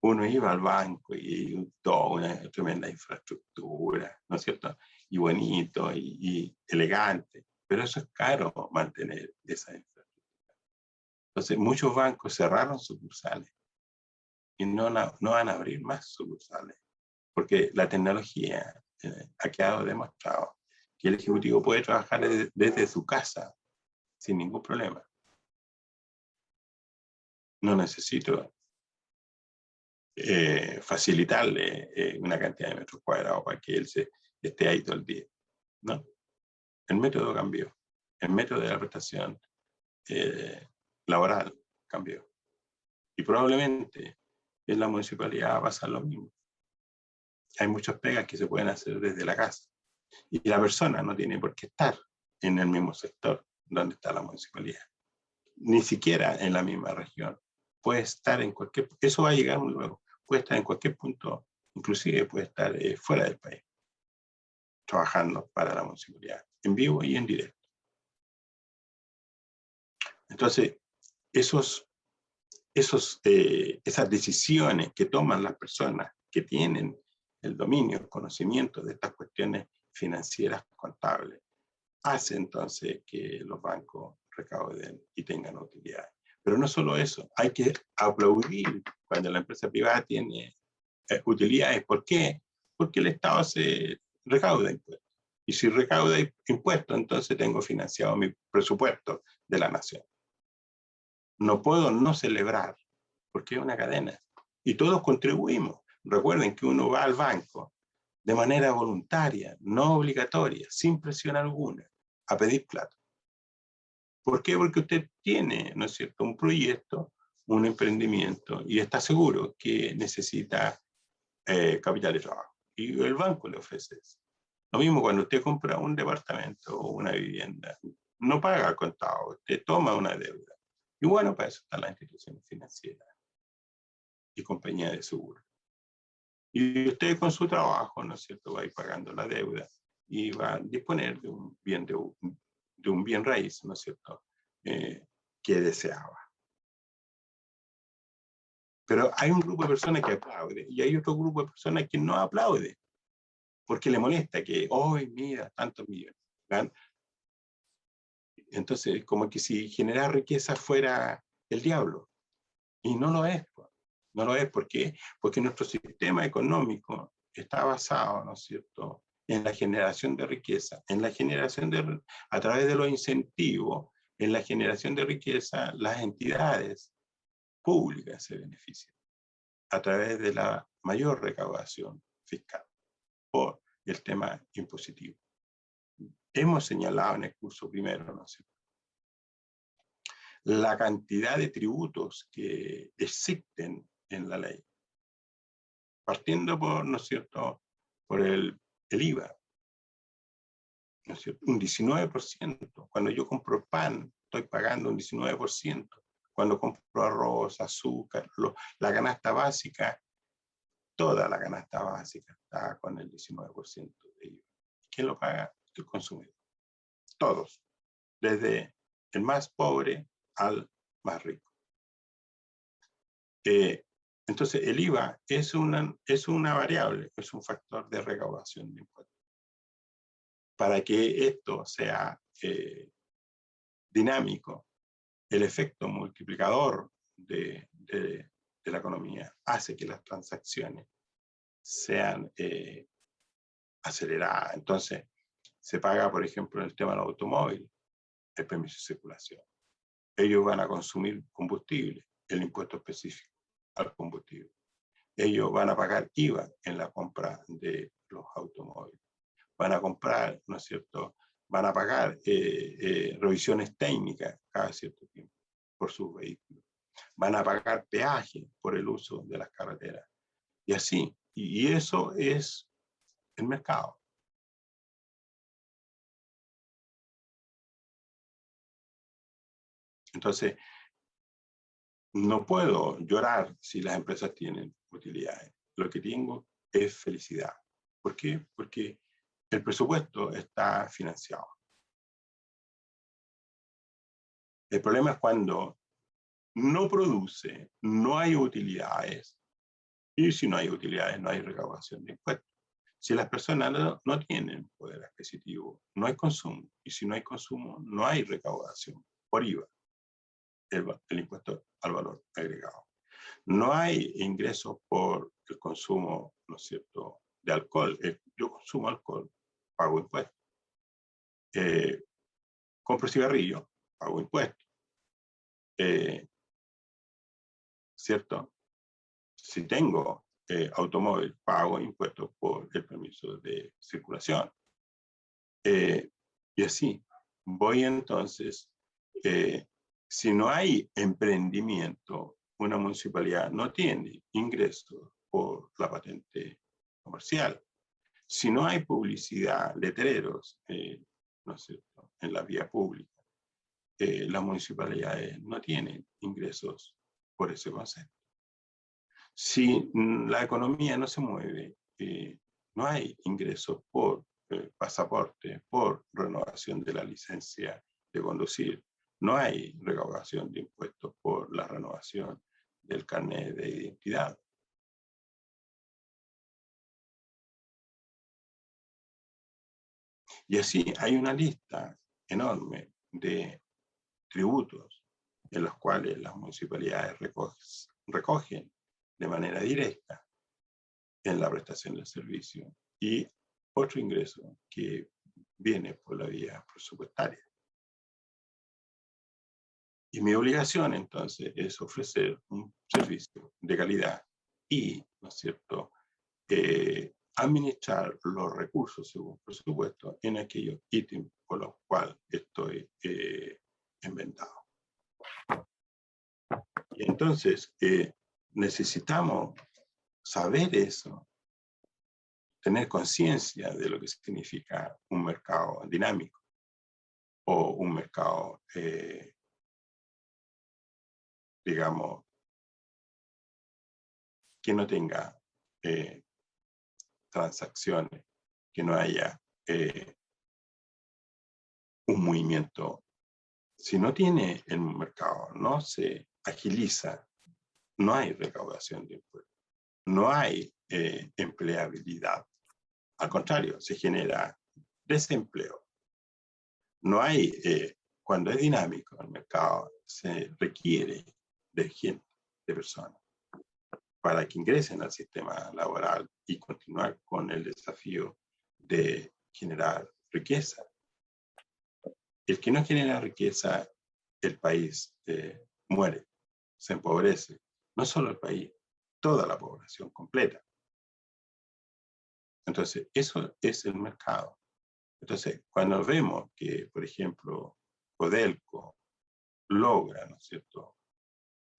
uno iba al banco y toda una tremenda infraestructura, ¿no es cierto? Y bonito y elegante, pero eso es caro mantener esa infraestructura. Entonces, muchos bancos cerraron sucursales y no van a abrir más sucursales, porque la tecnología ha quedado demostrado que el ejecutivo puede trabajar desde su casa sin ningún problema. No necesito facilitarle una cantidad de metros cuadrados para que él esté ahí todo el día. No, el método cambió. El método de la prestación laboral cambió. Y probablemente en la municipalidad va a pasar lo mismo. Hay muchas pegas que se pueden hacer desde la casa. Y la persona no tiene por qué estar en el mismo sector donde está la municipalidad. Ni siquiera en la misma región. Puede estar en cualquier... Eso va a llegar muy luego. Puede estar en cualquier punto, inclusive puede estar fuera del país, trabajando para la municipalidad, en vivo y en directo. Entonces, esas decisiones que toman las personas que tienen el dominio, el conocimiento de estas cuestiones financieras contables, hace entonces que los bancos recauden y tengan utilidades. Pero no solo eso, hay que aplaudir cuando la empresa privada tiene utilidades. ¿Por qué? Porque el Estado se recauda impuestos. Y si recauda impuestos, entonces tengo financiado mi presupuesto de la nación. No puedo no celebrar, porque es una cadena. Y todos contribuimos. Recuerden que uno va al banco de manera voluntaria, no obligatoria, sin presión alguna, a pedir plata. ¿Por qué? Porque usted tiene, ¿no es cierto?, un proyecto, un emprendimiento, y está seguro que necesita capital de trabajo. Y el banco le ofrece eso. Lo mismo cuando usted compra un departamento o una vivienda, no paga al contado, usted toma una deuda. Y bueno, para eso están las instituciones financieras y compañías de seguro. Y usted con su trabajo, ¿no es cierto?, va a ir pagando la deuda y va a disponer de un bien raíz, ¿no es cierto?, que deseaba. Pero hay un grupo de personas que aplaude y hay otro grupo de personas que no aplaude porque le molesta que, hoy mira, tantos millones. ¿Verdad? Entonces, como que si generar riqueza fuera el diablo. Y no lo es. No lo es. ¿Por qué? Porque nuestro sistema económico está basado, ¿no es cierto?, en la generación de riqueza, a través de los incentivos, en la generación de riqueza, las entidades públicas se benefician a través de la mayor recaudación fiscal por el tema impositivo. Hemos señalado en el curso primero, ¿no es cierto?, la cantidad de tributos que existen en la ley. Partiendo por, ¿no es cierto?, por el IVA, ¿no es cierto?, un 19%. Cuando yo compro pan, estoy pagando un 19%. Cuando compro arroz, azúcar, la canasta básica, toda la canasta básica está con el 19% de IVA. ¿Quién lo paga? El consumidor. Todos, desde el más pobre al más rico. Entonces, el IVA es una variable, es un factor de recaudación de impuestos. Para que esto sea dinámico, el efecto multiplicador de la economía hace que las transacciones sean aceleradas. Entonces, se paga, por ejemplo, en el tema del automóvil, el permiso de circulación. Ellos van a consumir combustible, el impuesto específico al combustible. Ellos van a pagar IVA en la compra de los automóviles. Van a comprar, ¿no es cierto?, van a pagar revisiones técnicas cada cierto tiempo por sus vehículos. Van a pagar peaje por el uso de las carreteras. Y así. Y eso es el mercado. Entonces, no puedo llorar si las empresas tienen utilidades. Lo que tengo es felicidad. ¿Por qué? Porque el presupuesto está financiado. El problema es cuando no produce, no hay utilidades, y si no hay utilidades, no hay recaudación de impuestos. Si las personas no tienen poder adquisitivo, no hay consumo, y si no hay consumo, no hay recaudación por IVA, el impuesto al valor agregado. No hay ingresos por el consumo, ¿no es cierto?, de alcohol. Yo consumo alcohol, pago impuestos. Compro cigarrillo, pago impuestos. ¿Cierto? si tengo automóvil, pago impuestos por el permiso de circulación. Y así, voy entonces, si no hay emprendimiento, una municipalidad no tiene ingresos por la patente comercial. Si no hay publicidad, letreros, ¿no es cierto?, en la vía pública, las municipalidades no tienen ingresos por ese concepto. Si la economía no se mueve, no hay ingresos por pasaporte, por renovación de la licencia de conducir, no hay recaudación de impuestos por la renovación del carnet de identidad. Y así hay una lista enorme de tributos en los cuales las municipalidades recogen de manera directa en la prestación del servicio y otro ingreso que viene por la vía presupuestaria. Y mi obligación entonces es ofrecer un servicio de calidad y, ¿no es cierto?, administrar los recursos según presupuesto en aquellos ítems por los cuales estoy inventado. Y entonces necesitamos saber eso, tener conciencia de lo que significa un mercado dinámico o un mercado, digamos, que no tenga transacciones, que no haya un movimiento. Si no tiene el mercado, no se agiliza, no hay recaudación de impuestos, no hay empleabilidad. Al contrario, se genera desempleo. No hay, cuando es dinámico el mercado, se requiere de gente, de personas, para que ingresen al sistema laboral y continuar con el desafío de generar riqueza. El que no genera riqueza, el país muere, se empobrece. No solo el país, toda la población completa. Entonces, eso es el mercado. Entonces, cuando vemos que, por ejemplo, Codelco logra, ¿no es cierto?,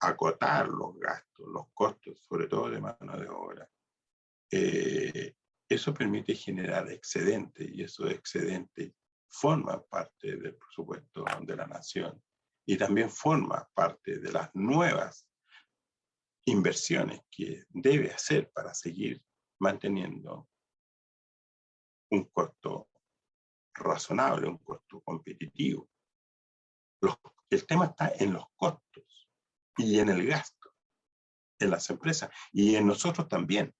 acotar los gastos, los costos, sobre todo de mano de obra, eso permite generar excedentes y esos excedentes forman parte del presupuesto de la nación y también forma parte de las nuevas inversiones que debe hacer para seguir manteniendo un costo razonable, un costo competitivo. El tema está en los costos y en el gasto, en las empresas y en nosotros también.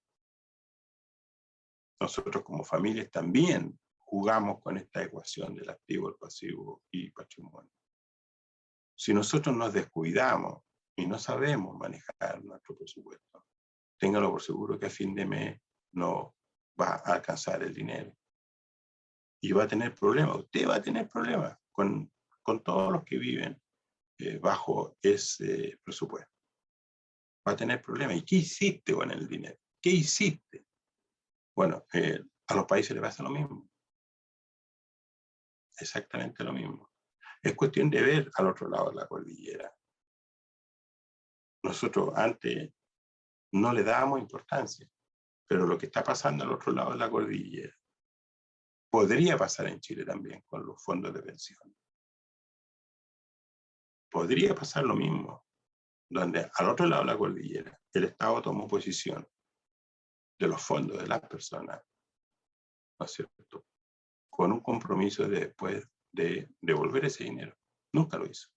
Nosotros como familias también jugamos con esta ecuación del activo, el pasivo y patrimonio. Si nosotros nos descuidamos y no sabemos manejar nuestro presupuesto, téngalo por seguro que a fin de mes no va a alcanzar el dinero. Y va a tener problemas, usted va a tener problemas con todos los que viven bajo ese presupuesto. Va a tener problemas. ¿Y qué hiciste con el dinero? ¿Qué hiciste? Bueno, a los países les pasa lo mismo. Exactamente lo mismo. Es cuestión de ver al otro lado de la cordillera. Nosotros antes no le dábamos importancia, pero lo que está pasando al otro lado de la cordillera podría pasar en Chile también con los fondos de pensión. Podría pasar lo mismo, donde al otro lado de la cordillera el Estado tomó posición de los fondos de las personas, ¿no es cierto?, con un compromiso de después de devolver ese dinero. Nunca lo hizo.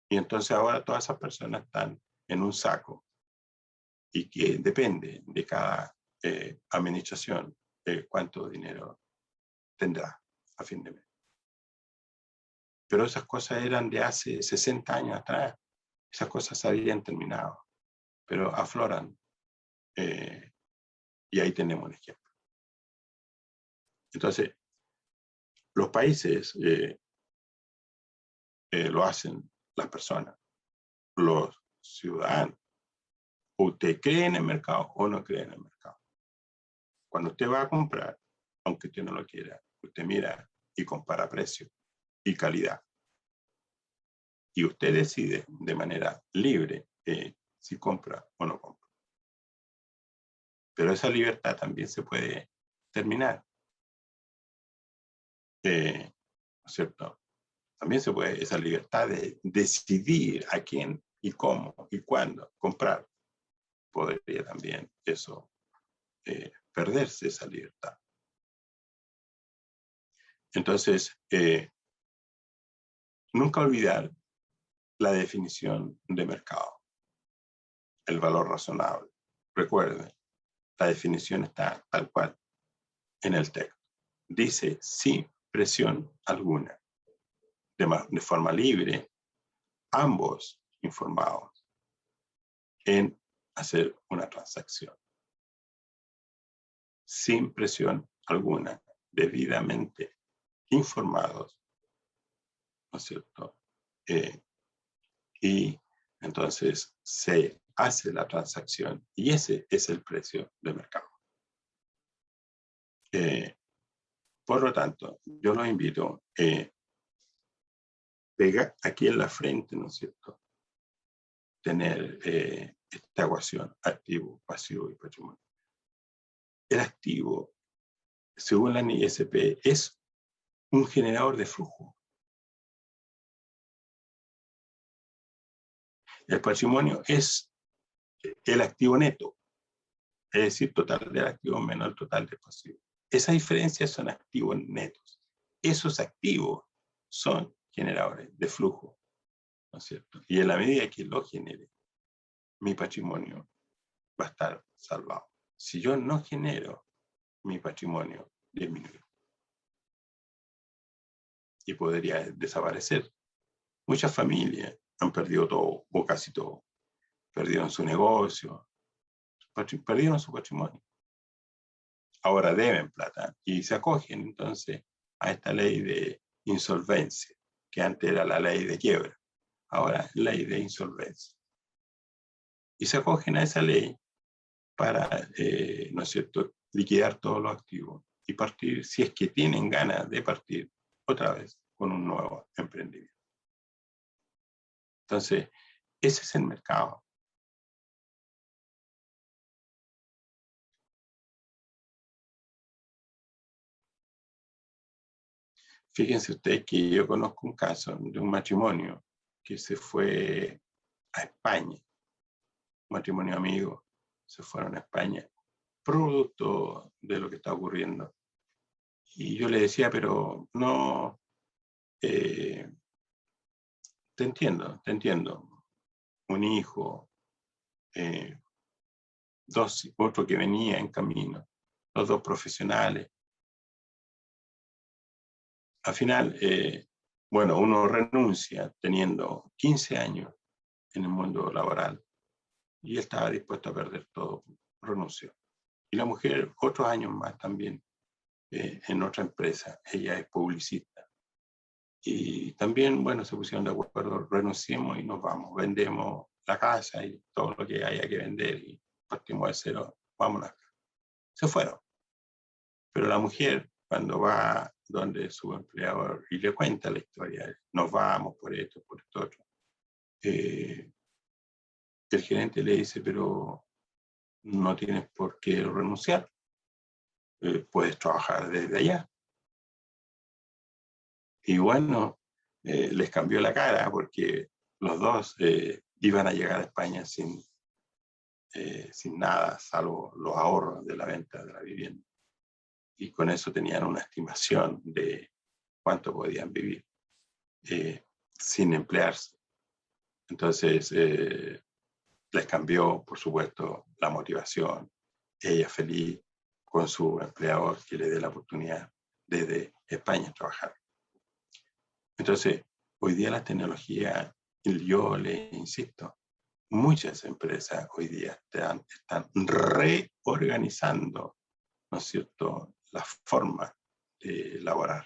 Y entonces ahora todas esas personas están en un saco y que depende de cada administración cuánto dinero tendrá a fin de mes. Pero esas cosas eran de hace 60 años atrás. Esas cosas se habían terminado, pero afloran. Y ahí tenemos un ejemplo. Entonces, los países lo hacen las personas, los ciudadanos, usted cree en el mercado o no cree en el mercado. Cuando usted va a comprar, aunque usted no lo quiera, usted mira y compara precio y calidad. Y usted decide de manera libre si compra o no compra. Pero esa libertad también se puede terminar. ¿No es cierto? También se puede, esa libertad de decidir a quién y cómo y cuándo comprar. Podría también eso perderse, esa libertad. Entonces, nunca olvidar la definición de mercado, el valor razonable. Recuerden, la definición está tal cual en el texto. Dice sin presión alguna, de forma libre, ambos informados en hacer una transacción. Sin presión alguna, debidamente informados, ¿no es cierto? Y entonces se hace la transacción y ese es el precio de mercado. Por lo tanto, yo los invito a pegar aquí en la frente, ¿no es cierto? Tener esta ecuación, activo, pasivo y patrimonio. El activo, según la NISP, es un generador de flujo. El patrimonio es el activo neto, es decir, total del activo menos el total del pasivo. Esas diferencias son activos netos. Esos activos son generadores de flujo, ¿no es cierto? Y en la medida que lo genere, mi patrimonio va a estar salvado. Si yo no genero, mi patrimonio disminuye y podría desaparecer. Muchas familias han perdido todo o casi todo. Perdieron su negocio, perdieron su patrimonio. Ahora deben plata y se acogen entonces a esta ley de insolvencia, que antes era la ley de quiebra, ahora es ley de insolvencia. Y se acogen a esa ley para, ¿no es cierto?, liquidar todos los activos y partir, si es que tienen ganas de partir, otra vez con un nuevo emprendimiento. Entonces, ese es el mercado. Fíjense ustedes que yo conozco un caso de un matrimonio que se fue a España, un matrimonio amigo, se fueron a España, producto de lo que está ocurriendo. Y yo le decía, pero no, te entiendo. Un hijo, otro que venía en camino, los dos profesionales. Al final, bueno, uno renuncia teniendo 15 años en el mundo laboral y él estaba dispuesto a perder todo, renunció. Y la mujer, otros años más también en otra empresa, ella es publicista. Y también, bueno, se pusieron de acuerdo, renunciemos y nos vamos, vendemos la casa y todo lo que haya que vender y partimos de cero, vámonos acá. Se fueron. Pero la mujer, cuando va donde su empleador y le cuenta la historia, nos vamos por esto, otro, el gerente le dice, pero no tienes por qué renunciar, puedes trabajar desde allá. Y bueno, les cambió la cara porque los dos iban a llegar a España sin nada, salvo los ahorros de la venta de la vivienda. Y con eso tenían una estimación de cuánto podían vivir sin emplearse. Entonces, les cambió, por supuesto, la motivación. Ella feliz con su empleador que le dé la oportunidad desde España trabajar. Entonces, hoy día la tecnología, yo le insisto, muchas empresas hoy día están reorganizando, ¿no es cierto?, la forma de laborar.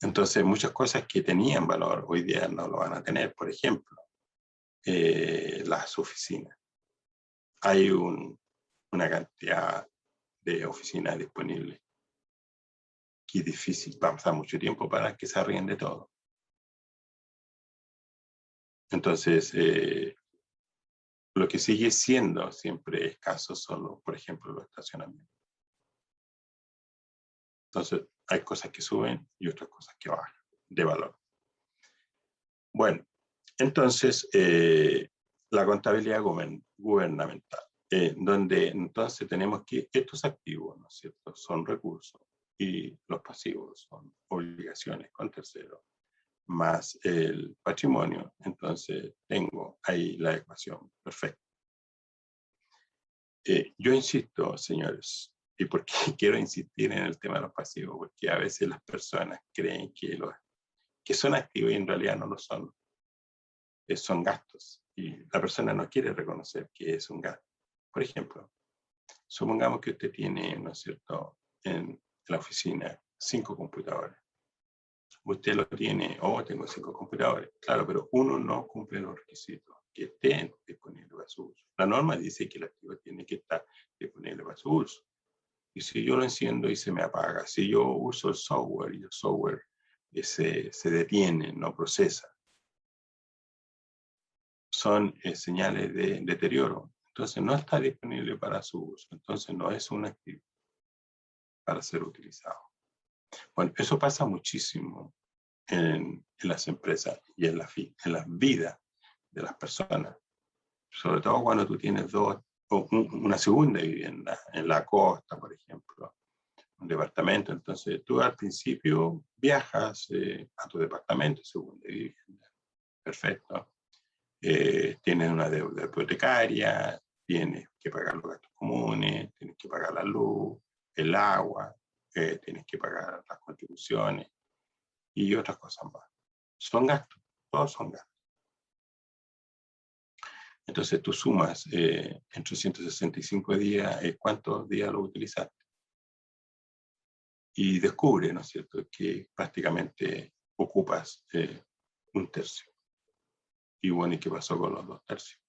Entonces, muchas cosas que tenían valor hoy día no lo van a tener. Por ejemplo, las oficinas. Hay una cantidad de oficinas disponibles que es difícil, va a pasar mucho tiempo para que se arriende todo. Entonces, lo que sigue siendo siempre escaso son, por ejemplo, los estacionamientos. Entonces, hay cosas que suben y otras cosas que bajan de valor. Bueno, entonces, la contabilidad gubernamental, donde entonces tenemos que estos activos, ¿no es cierto?, son recursos y los pasivos son obligaciones con terceros, más el patrimonio. Entonces, tengo ahí la ecuación perfecta. Yo insisto, señores, y por qué quiero insistir en el tema de los pasivos, porque a veces las personas creen que son activos y en realidad no lo son. Son gastos y la persona no quiere reconocer que es un gasto. Por ejemplo, supongamos que usted tiene, ¿no es cierto?, en la oficina 5 computadores. Usted lo tiene, tengo 5 computadores, claro, pero uno no cumple los requisitos que estén disponibles para su uso. La norma dice que el activo tiene que estar disponible para su uso. Y si yo lo enciendo y se me apaga, si yo uso el software y el software se detiene, no procesa, son señales de deterioro. Entonces no está disponible para su uso. Entonces no es un activo para ser utilizado. Bueno, eso pasa muchísimo en las empresas y en la vida de las personas. Sobre todo cuando tú tienes una segunda vivienda en la costa, por ejemplo, un departamento. Entonces tú al principio viajas a tu departamento, segunda vivienda. Perfecto. Tienes una deuda hipotecaria, tienes que pagar los gastos comunes, tienes que pagar la luz, el agua, tienes que pagar las contribuciones y otras cosas más. Son gastos, todos son gastos. Entonces tú sumas en 365 días cuántos días lo utilizaste. Y descubre, ¿no es cierto?, que prácticamente ocupas un tercio. Y bueno, ¿y qué pasó con los 2 tercios?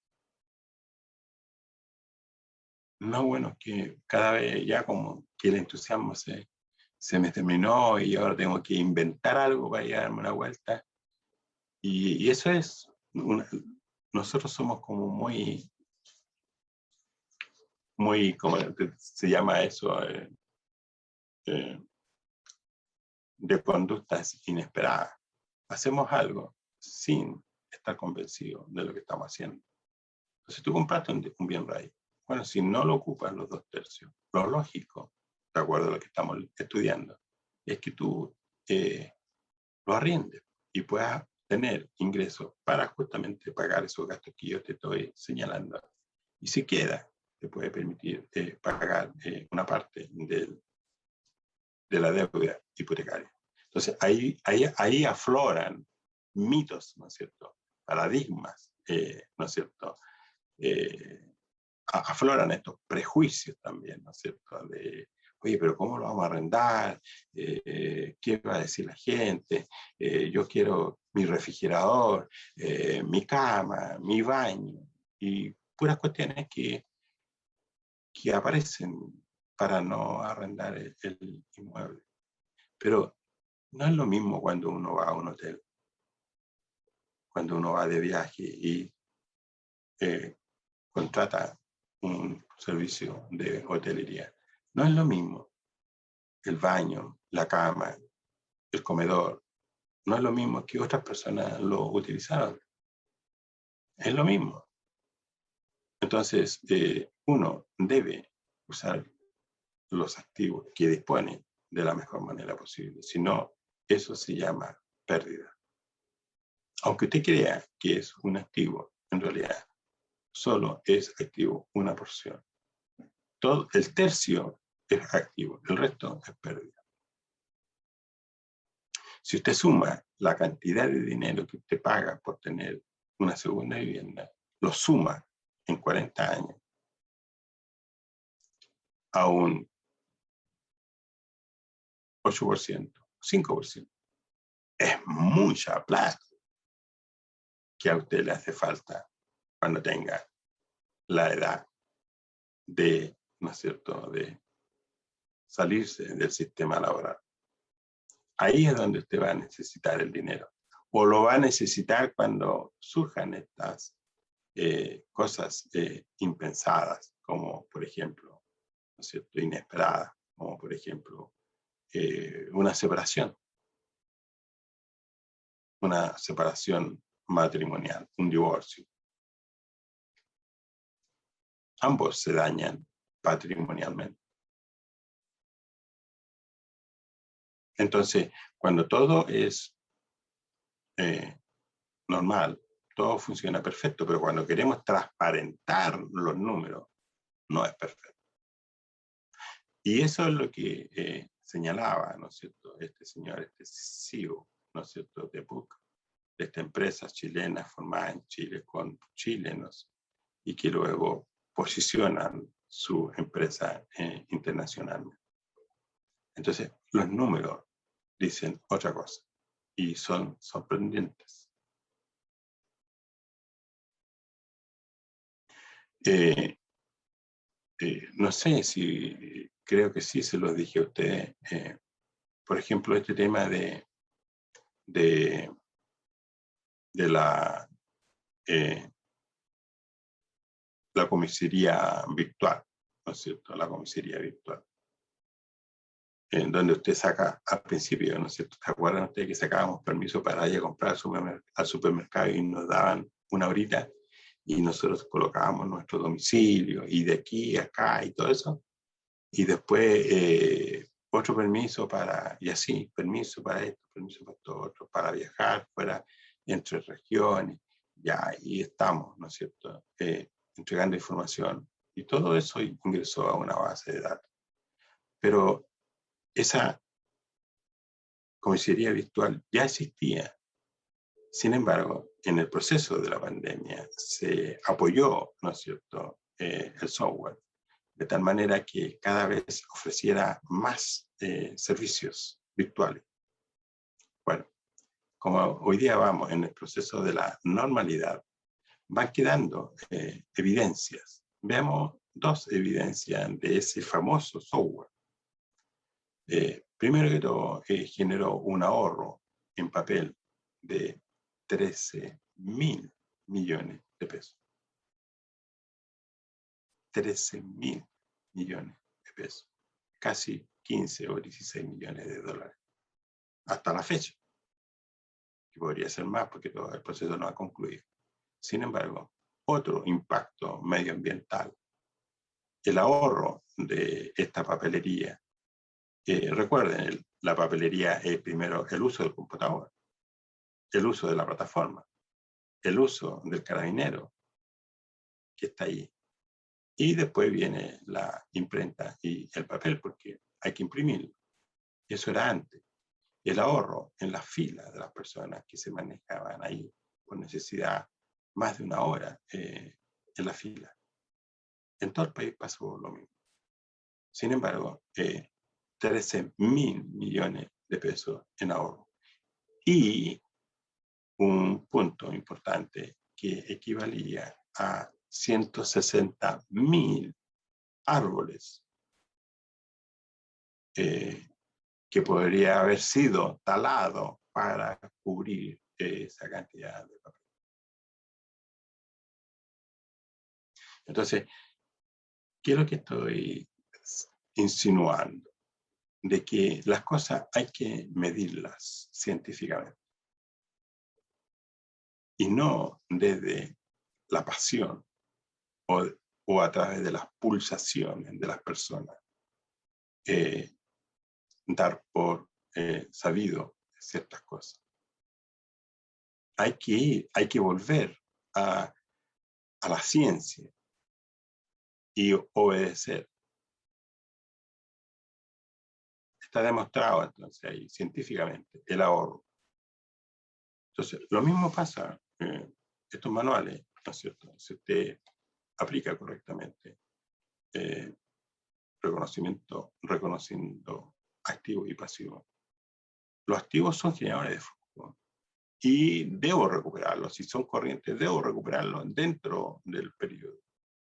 No, bueno, que cada vez ya como que el entusiasmo se me terminó y ahora tengo que inventar algo para ir a darme una vuelta. Y eso es, nosotros somos como muy, como se llama eso, de conductas inesperadas. Hacemos algo sin estar convencidos de lo que estamos haciendo. Entonces tú compraste un bien raíz. Bueno, si no lo ocupas los 2 tercios, lo lógico, de acuerdo a lo que estamos estudiando, es que tú lo arriendes y puedas tener ingresos para justamente pagar esos gastos que yo te estoy señalando. Y si queda, te puede permitir pagar una parte de la deuda hipotecaria. Entonces, ahí afloran mitos, ¿no es cierto?, paradigmas, ¿no es cierto?, afloran estos prejuicios también, ¿no es cierto?, de, oye, pero ¿cómo lo vamos a arrendar? ¿Qué va a decir la gente? Yo quiero mi refrigerador, mi cama, mi baño, y puras cuestiones que aparecen para no arrendar el inmueble. Pero no es lo mismo cuando uno va a un hotel, cuando uno va de viaje y contrata un servicio de hotelería. No es lo mismo el baño, la cama, el comedor. No es lo mismo que otras personas lo utilizaron. Es lo mismo. Entonces, uno debe usar los activos que dispone de la mejor manera posible. Si no, eso se llama pérdida. Aunque usted crea que es un activo, en realidad solo es activo una porción. Todo el tercio es activo, el resto es pérdida. Si usted suma la cantidad de dinero que usted paga por tener una segunda vivienda, lo suma en 40 años a un 8%, 5%. Es mucha plata que a usted le hace falta cuando tenga la edad de, ¿no es cierto?, de salirse del sistema laboral. Ahí es donde usted va a necesitar el dinero. O lo va a necesitar cuando surjan estas cosas impensadas, como por ejemplo, ¿no es cierto?, inesperadas, como por ejemplo una separación matrimonial, un divorcio. Ambos se dañan patrimonialmente. Entonces, cuando todo es normal, todo funciona perfecto, pero cuando queremos transparentar los números, no es perfecto. Y eso es lo que señalaba, ¿no es cierto?, este señor, este CEO, ¿no es cierto?, de Book, de esta empresa chilena formada en Chile con chilenos y que luego posicionan su empresa internacionalmente. Entonces, los números dicen otra cosa y son sorprendentes. No sé si, creo que sí se los dije a ustedes. Por ejemplo, este tema de la comisaría virtual, ¿no es cierto? La comisaría virtual. En donde usted saca al principio, ¿no es cierto? ¿Se acuerdan ustedes que sacábamos permiso para ir a comprar al supermercado y nos daban una horita y nosotros colocábamos nuestro domicilio y de aquí a acá y todo eso? Y después otro permiso y así, permiso para esto, permiso para esto otro, para viajar fuera entre regiones, ya ahí estamos, ¿no es cierto? Entregando información. Y todo eso ingresó a una base de datos. Pero esa comisaría virtual ya existía. Sin embargo, en el proceso de la pandemia se apoyó, ¿no es cierto?, el software, de tal manera que cada vez ofreciera más servicios virtuales. Bueno, como hoy día vamos en el proceso de la normalidad, van quedando evidencias. Veamos dos evidencias de ese famoso software. Primero que todo, generó un ahorro en papel de 13.000 millones de pesos. 13.000 millones de pesos. Casi 15 o 16 millones de dólares. Hasta la fecha. Que podría ser más porque todo el proceso no ha concluido. Sin embargo, otro impacto medioambiental. El ahorro de esta papelería. Recuerden, la papelería es primero el uso del computador, el uso de la plataforma, el uso del carabinero que está ahí. Y después viene la imprenta y el papel porque hay que imprimirlo. Eso era antes. El ahorro en la fila de las personas que se manejaban ahí por necesidad más de una hora en la fila. En todo el país pasó lo mismo. Sin embargo, 13.000 millones de pesos en ahorro. Y un punto importante que equivalía a 160.000 árboles que podría haber sido talado para cubrir esa cantidad de papel. Entonces, ¿qué es lo que estoy insinuando? De que las cosas hay que medirlas científicamente. Y no desde la pasión o a través de las pulsaciones de las personas. Dar por sabido ciertas cosas. Hay que volver a la ciencia y obedecer. Está demostrado entonces ahí científicamente el ahorro. Entonces, lo mismo pasa estos manuales, ¿no es cierto? Si usted aplica correctamente reconociendo activos y pasivos. Los activos son generadores de flujo y debo recuperarlos. Si son corrientes, debo recuperarlos dentro del periodo.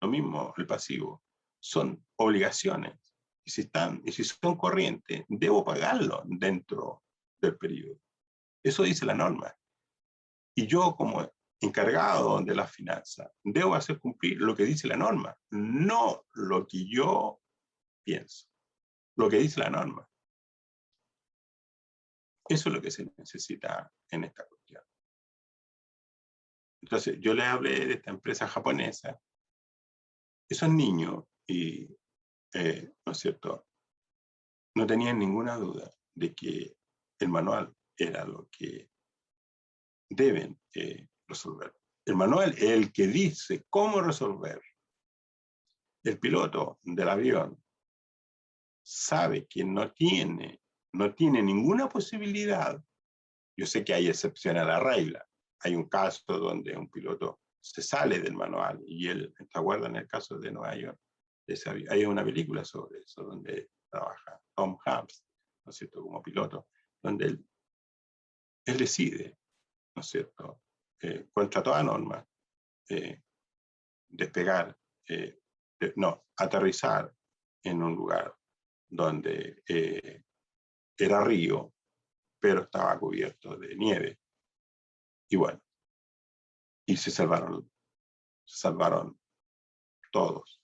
Lo mismo el pasivo. Son obligaciones. Y si son corrientes, debo pagarlo dentro del periodo. Eso dice la norma. Y yo, como encargado de la finanza, debo hacer cumplir lo que dice la norma, no lo que yo pienso, lo que dice la norma. Eso es lo que se necesita en esta cuestión. Entonces, yo le hablé de esta empresa japonesa. Esos niños, ¿no es cierto?, no tenían ninguna duda de que el manual era lo que deben resolver. El manual es el que dice cómo resolver. El piloto del avión sabe que no tiene ninguna posibilidad. Yo sé que hay excepción a la regla. Hay un caso donde un piloto se sale del manual y él, ¿te acuerdas en el caso de Nueva York? Hay una película sobre eso, donde trabaja Tom Hanks, ¿no es cierto?, como piloto, donde él decide, ¿no es cierto?, contra toda norma, despegar, aterrizar en un lugar donde era río, pero estaba cubierto de nieve. Y bueno, y se salvaron todos.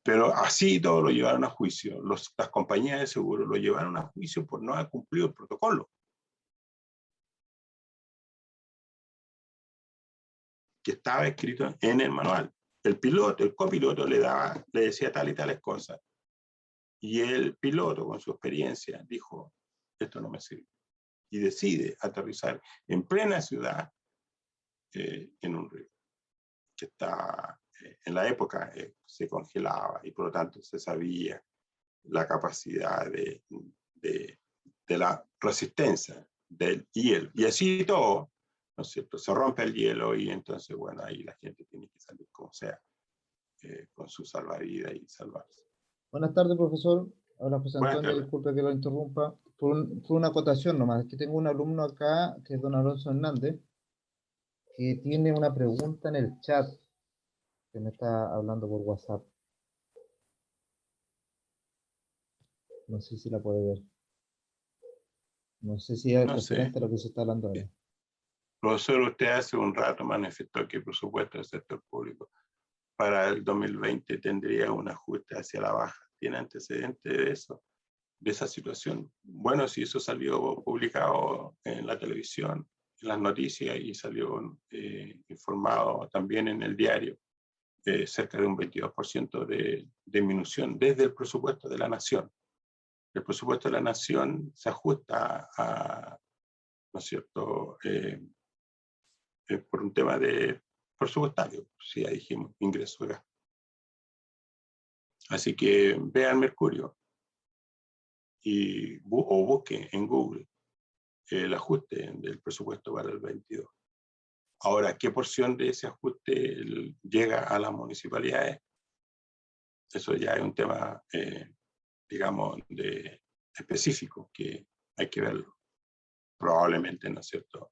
Pero así todo lo llevaron a juicio. Las compañías de seguro lo llevaron a juicio por no haber cumplido el protocolo que estaba escrito en el manual. El copiloto le decía tal y tales cosas. Y el piloto, con su experiencia, dijo, esto no me sirve. Y decide aterrizar en plena ciudad en un río que está, en la época se congelaba y por lo tanto se sabía la capacidad de la resistencia del hielo. Y así todo, ¿no es cierto?, se rompe el hielo y entonces, bueno, ahí la gente tiene que salir como sea, con su salvavidas y salvarse. Buenas tardes, profesor. Hola, José Buenas Antonio, tardes. disculpe que lo interrumpa. Fue una acotación nomás. Es que tengo un alumno acá, que es don Alonso Hernández, que tiene una pregunta en el chat, que me está hablando por WhatsApp. No sé si la puede ver. No sé si es referente a lo que se está hablando ahora. Profesor, usted hace un rato manifestó que el presupuesto del sector público para el 2020 tendría un ajuste hacia la baja. ¿Tiene antecedentes de eso, de esa situación? Bueno, si eso salió publicado en la televisión, en las noticias, y salió informado también en el diario, cerca de un 22% de disminución desde el presupuesto de la Nación. El presupuesto de la Nación se ajusta a, ¿no es cierto?, por un tema de presupuestario, si ya dijimos, ingreso y gasto. Así que vean Mercurio o busque en Google el ajuste del presupuesto para el 22. Ahora, ¿qué porción de ese ajuste llega a las municipalidades? Eso ya es un tema, digamos, específico, que hay que verlo. Probablemente, ¿no es cierto?,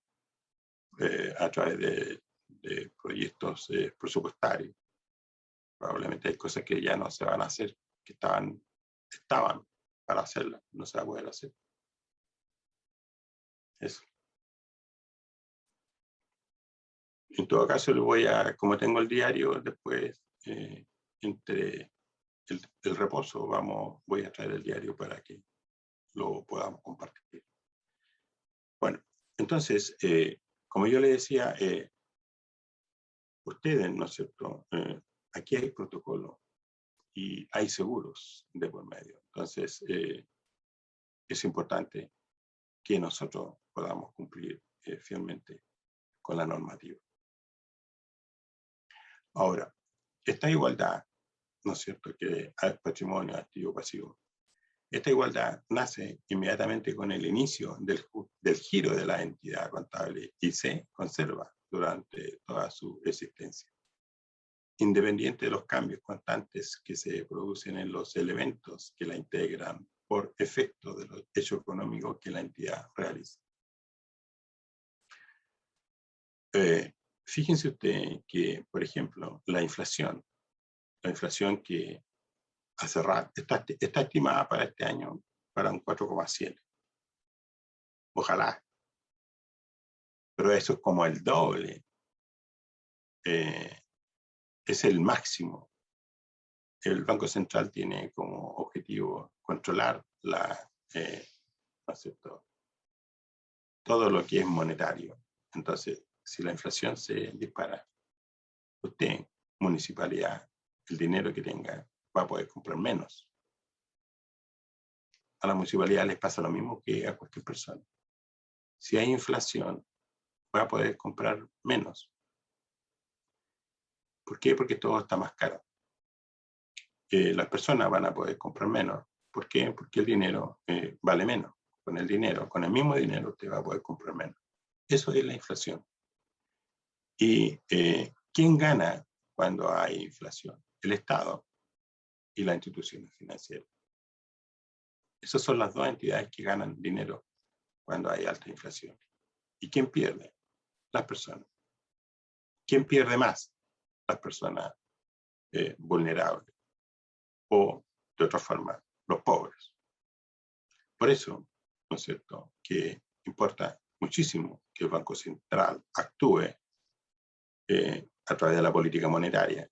a través de proyectos presupuestarios. Probablemente hay cosas que ya no se van a hacer, que estaban para hacerlas, no se va a poder hacer. Eso. En todo caso, como tengo el diario, después, entre el reposo, voy a traer el diario para que lo podamos compartir. Bueno, entonces, como yo le decía, ustedes, ¿no es cierto?, aquí hay protocolo y hay seguros de por medio. Entonces, es importante que nosotros podamos cumplir fielmente con la normativa. Ahora, esta igualdad, ¿no es cierto?, que hay patrimonio activo pasivo. Esta igualdad nace inmediatamente con el inicio del giro de la entidad contable y se conserva durante toda su existencia, independiente de los cambios constantes que se producen en los elementos que la integran por efecto de los hechos económicos que la entidad realiza. Fíjense usted que, por ejemplo, la inflación que hace rato está estimada para este año para un 4,7. Ojalá. Pero eso es como el doble. Es el máximo. El Banco Central tiene como objetivo controlar ¿no es cierto?, todo lo que es monetario. Entonces, si la inflación se dispara, usted, municipalidad, el dinero que tenga, va a poder comprar menos. A la municipalidad les pasa lo mismo que a cualquier persona. Si hay inflación, va a poder comprar menos. ¿Por qué? Porque todo está más caro. Las personas van a poder comprar menos. ¿Por qué? Porque el dinero vale menos. Con el mismo dinero, usted va a poder comprar menos. Eso es la inflación. ¿Y quién gana cuando hay inflación? El Estado y las instituciones financieras. Esas son las dos entidades que ganan dinero cuando hay alta inflación. ¿Y quién pierde? Las personas. ¿Quién pierde más? Las personas vulnerables. O, de otra forma, los pobres. Por eso, ¿no es cierto?, que importa muchísimo que el Banco Central actúe a través de la política monetaria,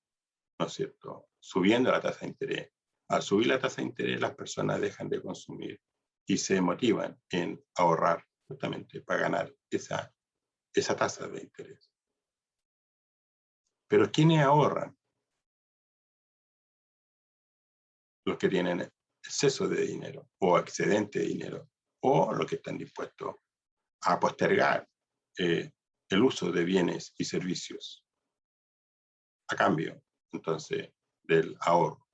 ¿no es cierto?, subiendo la tasa de interés. Al subir la tasa de interés, las personas dejan de consumir y se motivan en ahorrar justamente para ganar esa tasa de interés. Pero ¿quiénes ahorran? Los que tienen exceso de dinero o excedente de dinero, o los que están dispuestos a postergar el uso de bienes y servicios a cambio, entonces, del ahorro.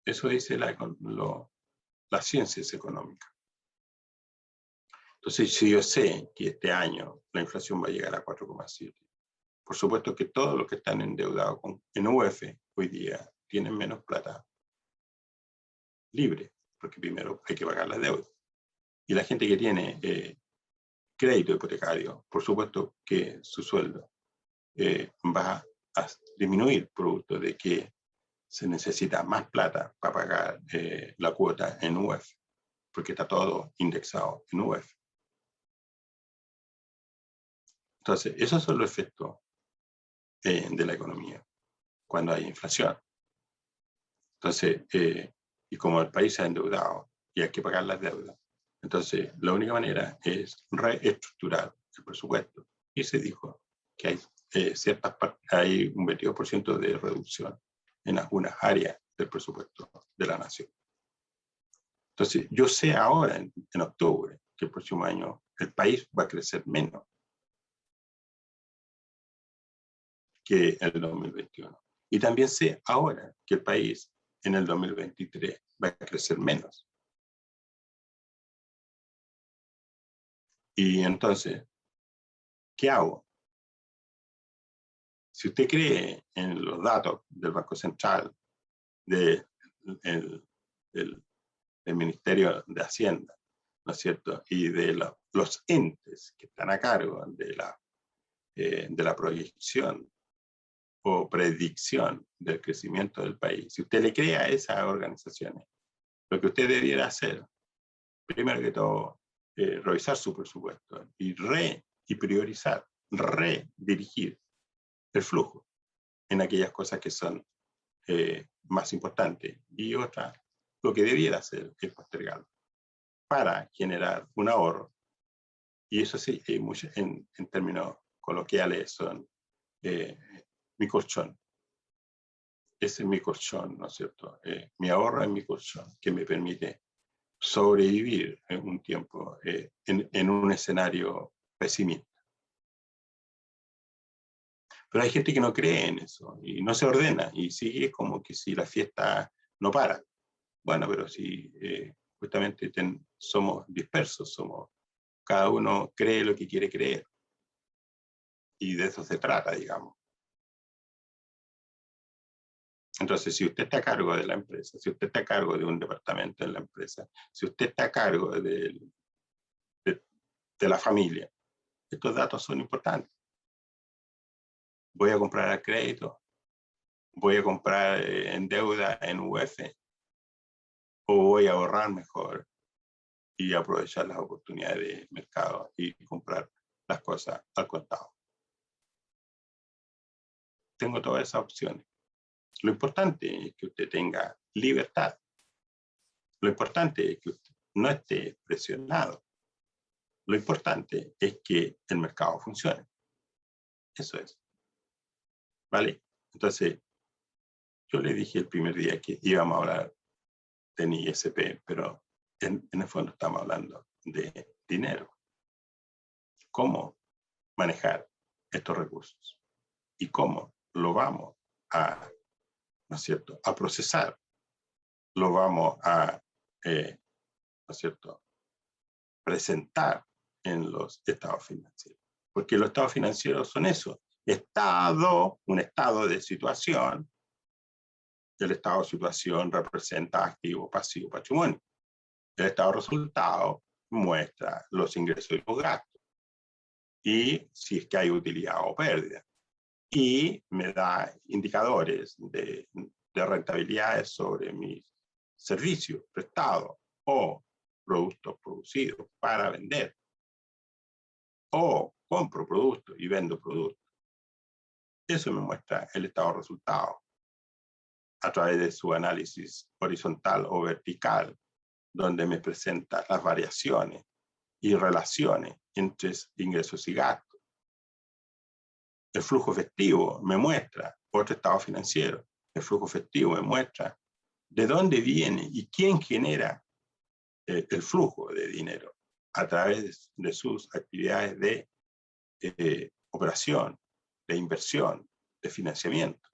Eso dice las ciencias económicas. Entonces, si yo sé que este año la inflación va a llegar a 4,7, por supuesto que todos los que están endeudados en UF hoy día tienen menos plata libre, porque primero hay que pagar las deudas. Y la gente que tiene crédito hipotecario, por supuesto que su sueldo va a disminuir producto de que se necesita más plata para pagar la cuota en UF, porque está todo indexado en UF. Entonces, esos son los efectos de la economía cuando hay inflación. Entonces, y como el país se ha endeudado y hay que pagar las deudas, entonces la única manera es reestructurar el presupuesto. Y se dijo que hay hay un 22% de reducción en algunas áreas del presupuesto de la nación. Entonces, yo sé ahora, en octubre, que el próximo año el país va a crecer menos que el 2021. Y también sé ahora que el país en el 2023 va a crecer menos. Y entonces, ¿qué hago? Si usted cree en los datos del Banco Central, del Ministerio de Hacienda, ¿no es cierto?, y de los entes que están a cargo de la proyección o predicción del crecimiento del país, si usted le cree a esas organizaciones, lo que usted debiera hacer, primero que todo, revisar su presupuesto y priorizar, redirigir el flujo en aquellas cosas que son más importantes, y otra, lo que debiera hacer es postergarlo para generar un ahorro. Y eso sí, en términos coloquiales son mi colchón. Ese es mi colchón, ¿no es cierto? Mi ahorro es mi colchón, que me permite sobrevivir en un tiempo en un escenario pesimista. Pero hay gente que no cree en eso y no se ordena y sigue como que si la fiesta no para. Bueno, pero si justamente somos dispersos, cada uno cree lo que quiere creer. Y de eso se trata, digamos. Entonces, si usted está a cargo de la empresa, si usted está a cargo de un departamento en la empresa, si usted está a cargo de la familia, estos datos son importantes. Voy a comprar a crédito, voy a comprar en deuda en UF, o voy a ahorrar mejor y aprovechar las oportunidades de mercado y comprar las cosas al contado. Tengo todas esas opciones. Lo importante es que usted tenga libertad. Lo importante es que usted no esté presionado. Lo importante es que el mercado funcione. Eso es. ¿Vale? Entonces, yo le dije el primer día que íbamos a hablar de NISP, pero en el fondo estamos hablando de dinero. ¿Cómo manejar estos recursos? ¿Y cómo lo vamos a, ¿no es cierto?, a procesar? Lo vamos a, ¿no es cierto?, presentar en los estados financieros. Porque los estados financieros son eso. Un estado de situación. El estado de situación representa activo, pasivo, patrimonio. El estado de resultado muestra los ingresos y los gastos. Y si es que hay utilidad o pérdida. Y me da indicadores de rentabilidades sobre mis servicios prestados o productos producidos para vender. O compro productos y vendo productos. Eso me muestra el estado de resultado a través de su análisis horizontal o vertical, donde me presenta las variaciones y relaciones entre ingresos y gastos. El flujo efectivo me muestra otro estado financiero. El flujo efectivo me muestra de dónde viene y quién genera el flujo de dinero a través de sus actividades de operación, de inversión, de financiamiento.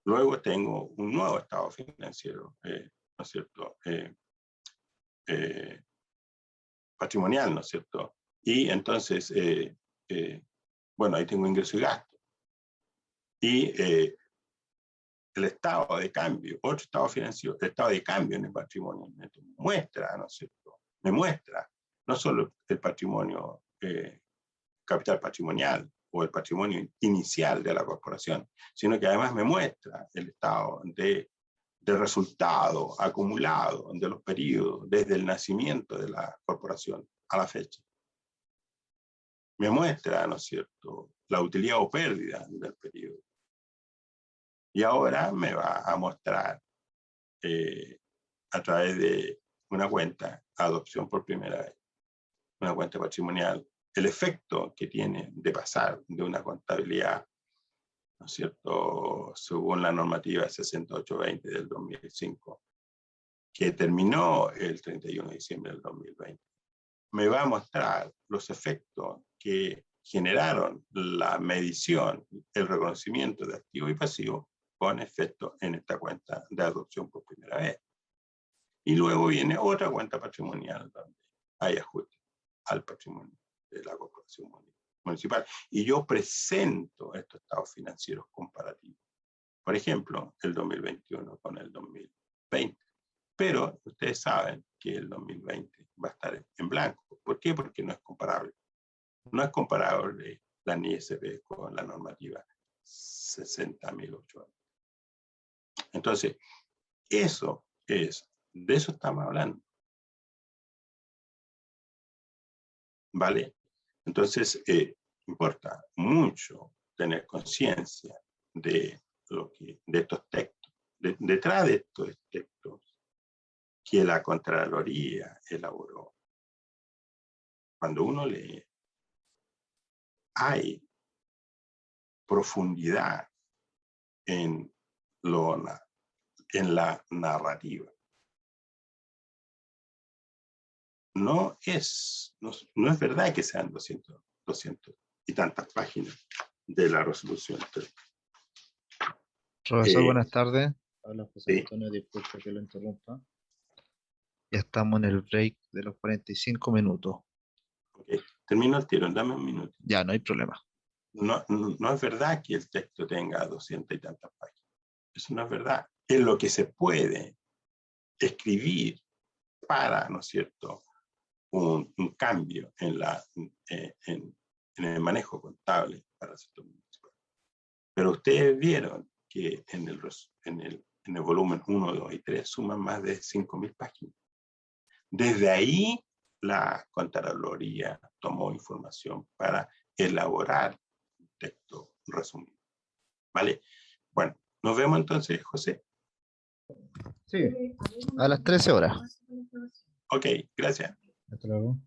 Luego tengo un nuevo estado financiero, ¿no es cierto?, patrimonial, ¿no es cierto? Y entonces, bueno, ahí tengo ingreso y gasto. Y el estado de cambio, otro estado financiero, el estado de cambio en el patrimonio neto, muestra, ¿no es cierto?, me muestra no solo el patrimonio, capital patrimonial o el patrimonio inicial de la corporación, sino que además me muestra el estado de resultado acumulado de los periodos desde el nacimiento de la corporación a la fecha. Me muestra, ¿no es cierto?, la utilidad o pérdida del periodo. Y ahora me va a mostrar a través de una cuenta, adopción por primera vez, una cuenta patrimonial, el efecto que tiene de pasar de una contabilidad, ¿no es cierto?, según la normativa 6820 del 2005, que terminó el 31 de diciembre del 2020. Me va a mostrar los efectos que generaron la medición, el reconocimiento de activo y pasivo con efecto en esta cuenta de adopción por primera vez. Y luego viene otra cuenta patrimonial donde hay ajuste al patrimonio de la corporación municipal. Y yo presento estos estados financieros comparativos. Por ejemplo, el 2021 con el 2020. Pero ustedes saben que el 2020 va a estar en blanco. ¿Por qué? Porque no es comparable. No es comparable la NISP con la normativa 60.008. Entonces, de eso estamos hablando. ¿Vale? Entonces, importa mucho tener conciencia de estos textos. Detrás de estos textos que la Contraloría elaboró, cuando uno lee, hay profundidad en la narrativa. No es verdad que sean 200 y tantas páginas de la resolución. Profesor, buenas tardes. Habla José Sí. Antonio, disculpe que lo interrumpa. Ya estamos en el break de los 45 minutos. Okay. Termino el tiro, dame un minuto. Ya, no hay problema. No es verdad que el texto tenga 200 y tantas páginas. Eso no es verdad. Es lo que se puede escribir para, ¿no es cierto?, un cambio en el manejo contable para el sector municipal. Pero ustedes vieron que en el volumen 1, 2 y 3 suman más de 5.000 páginas. Desde ahí, la Contraloría tomó información para elaborar un texto resumido. ¿Vale? Bueno, nos vemos entonces, José. Sí, a las 13 horas. Ok, gracias. Hasta luego.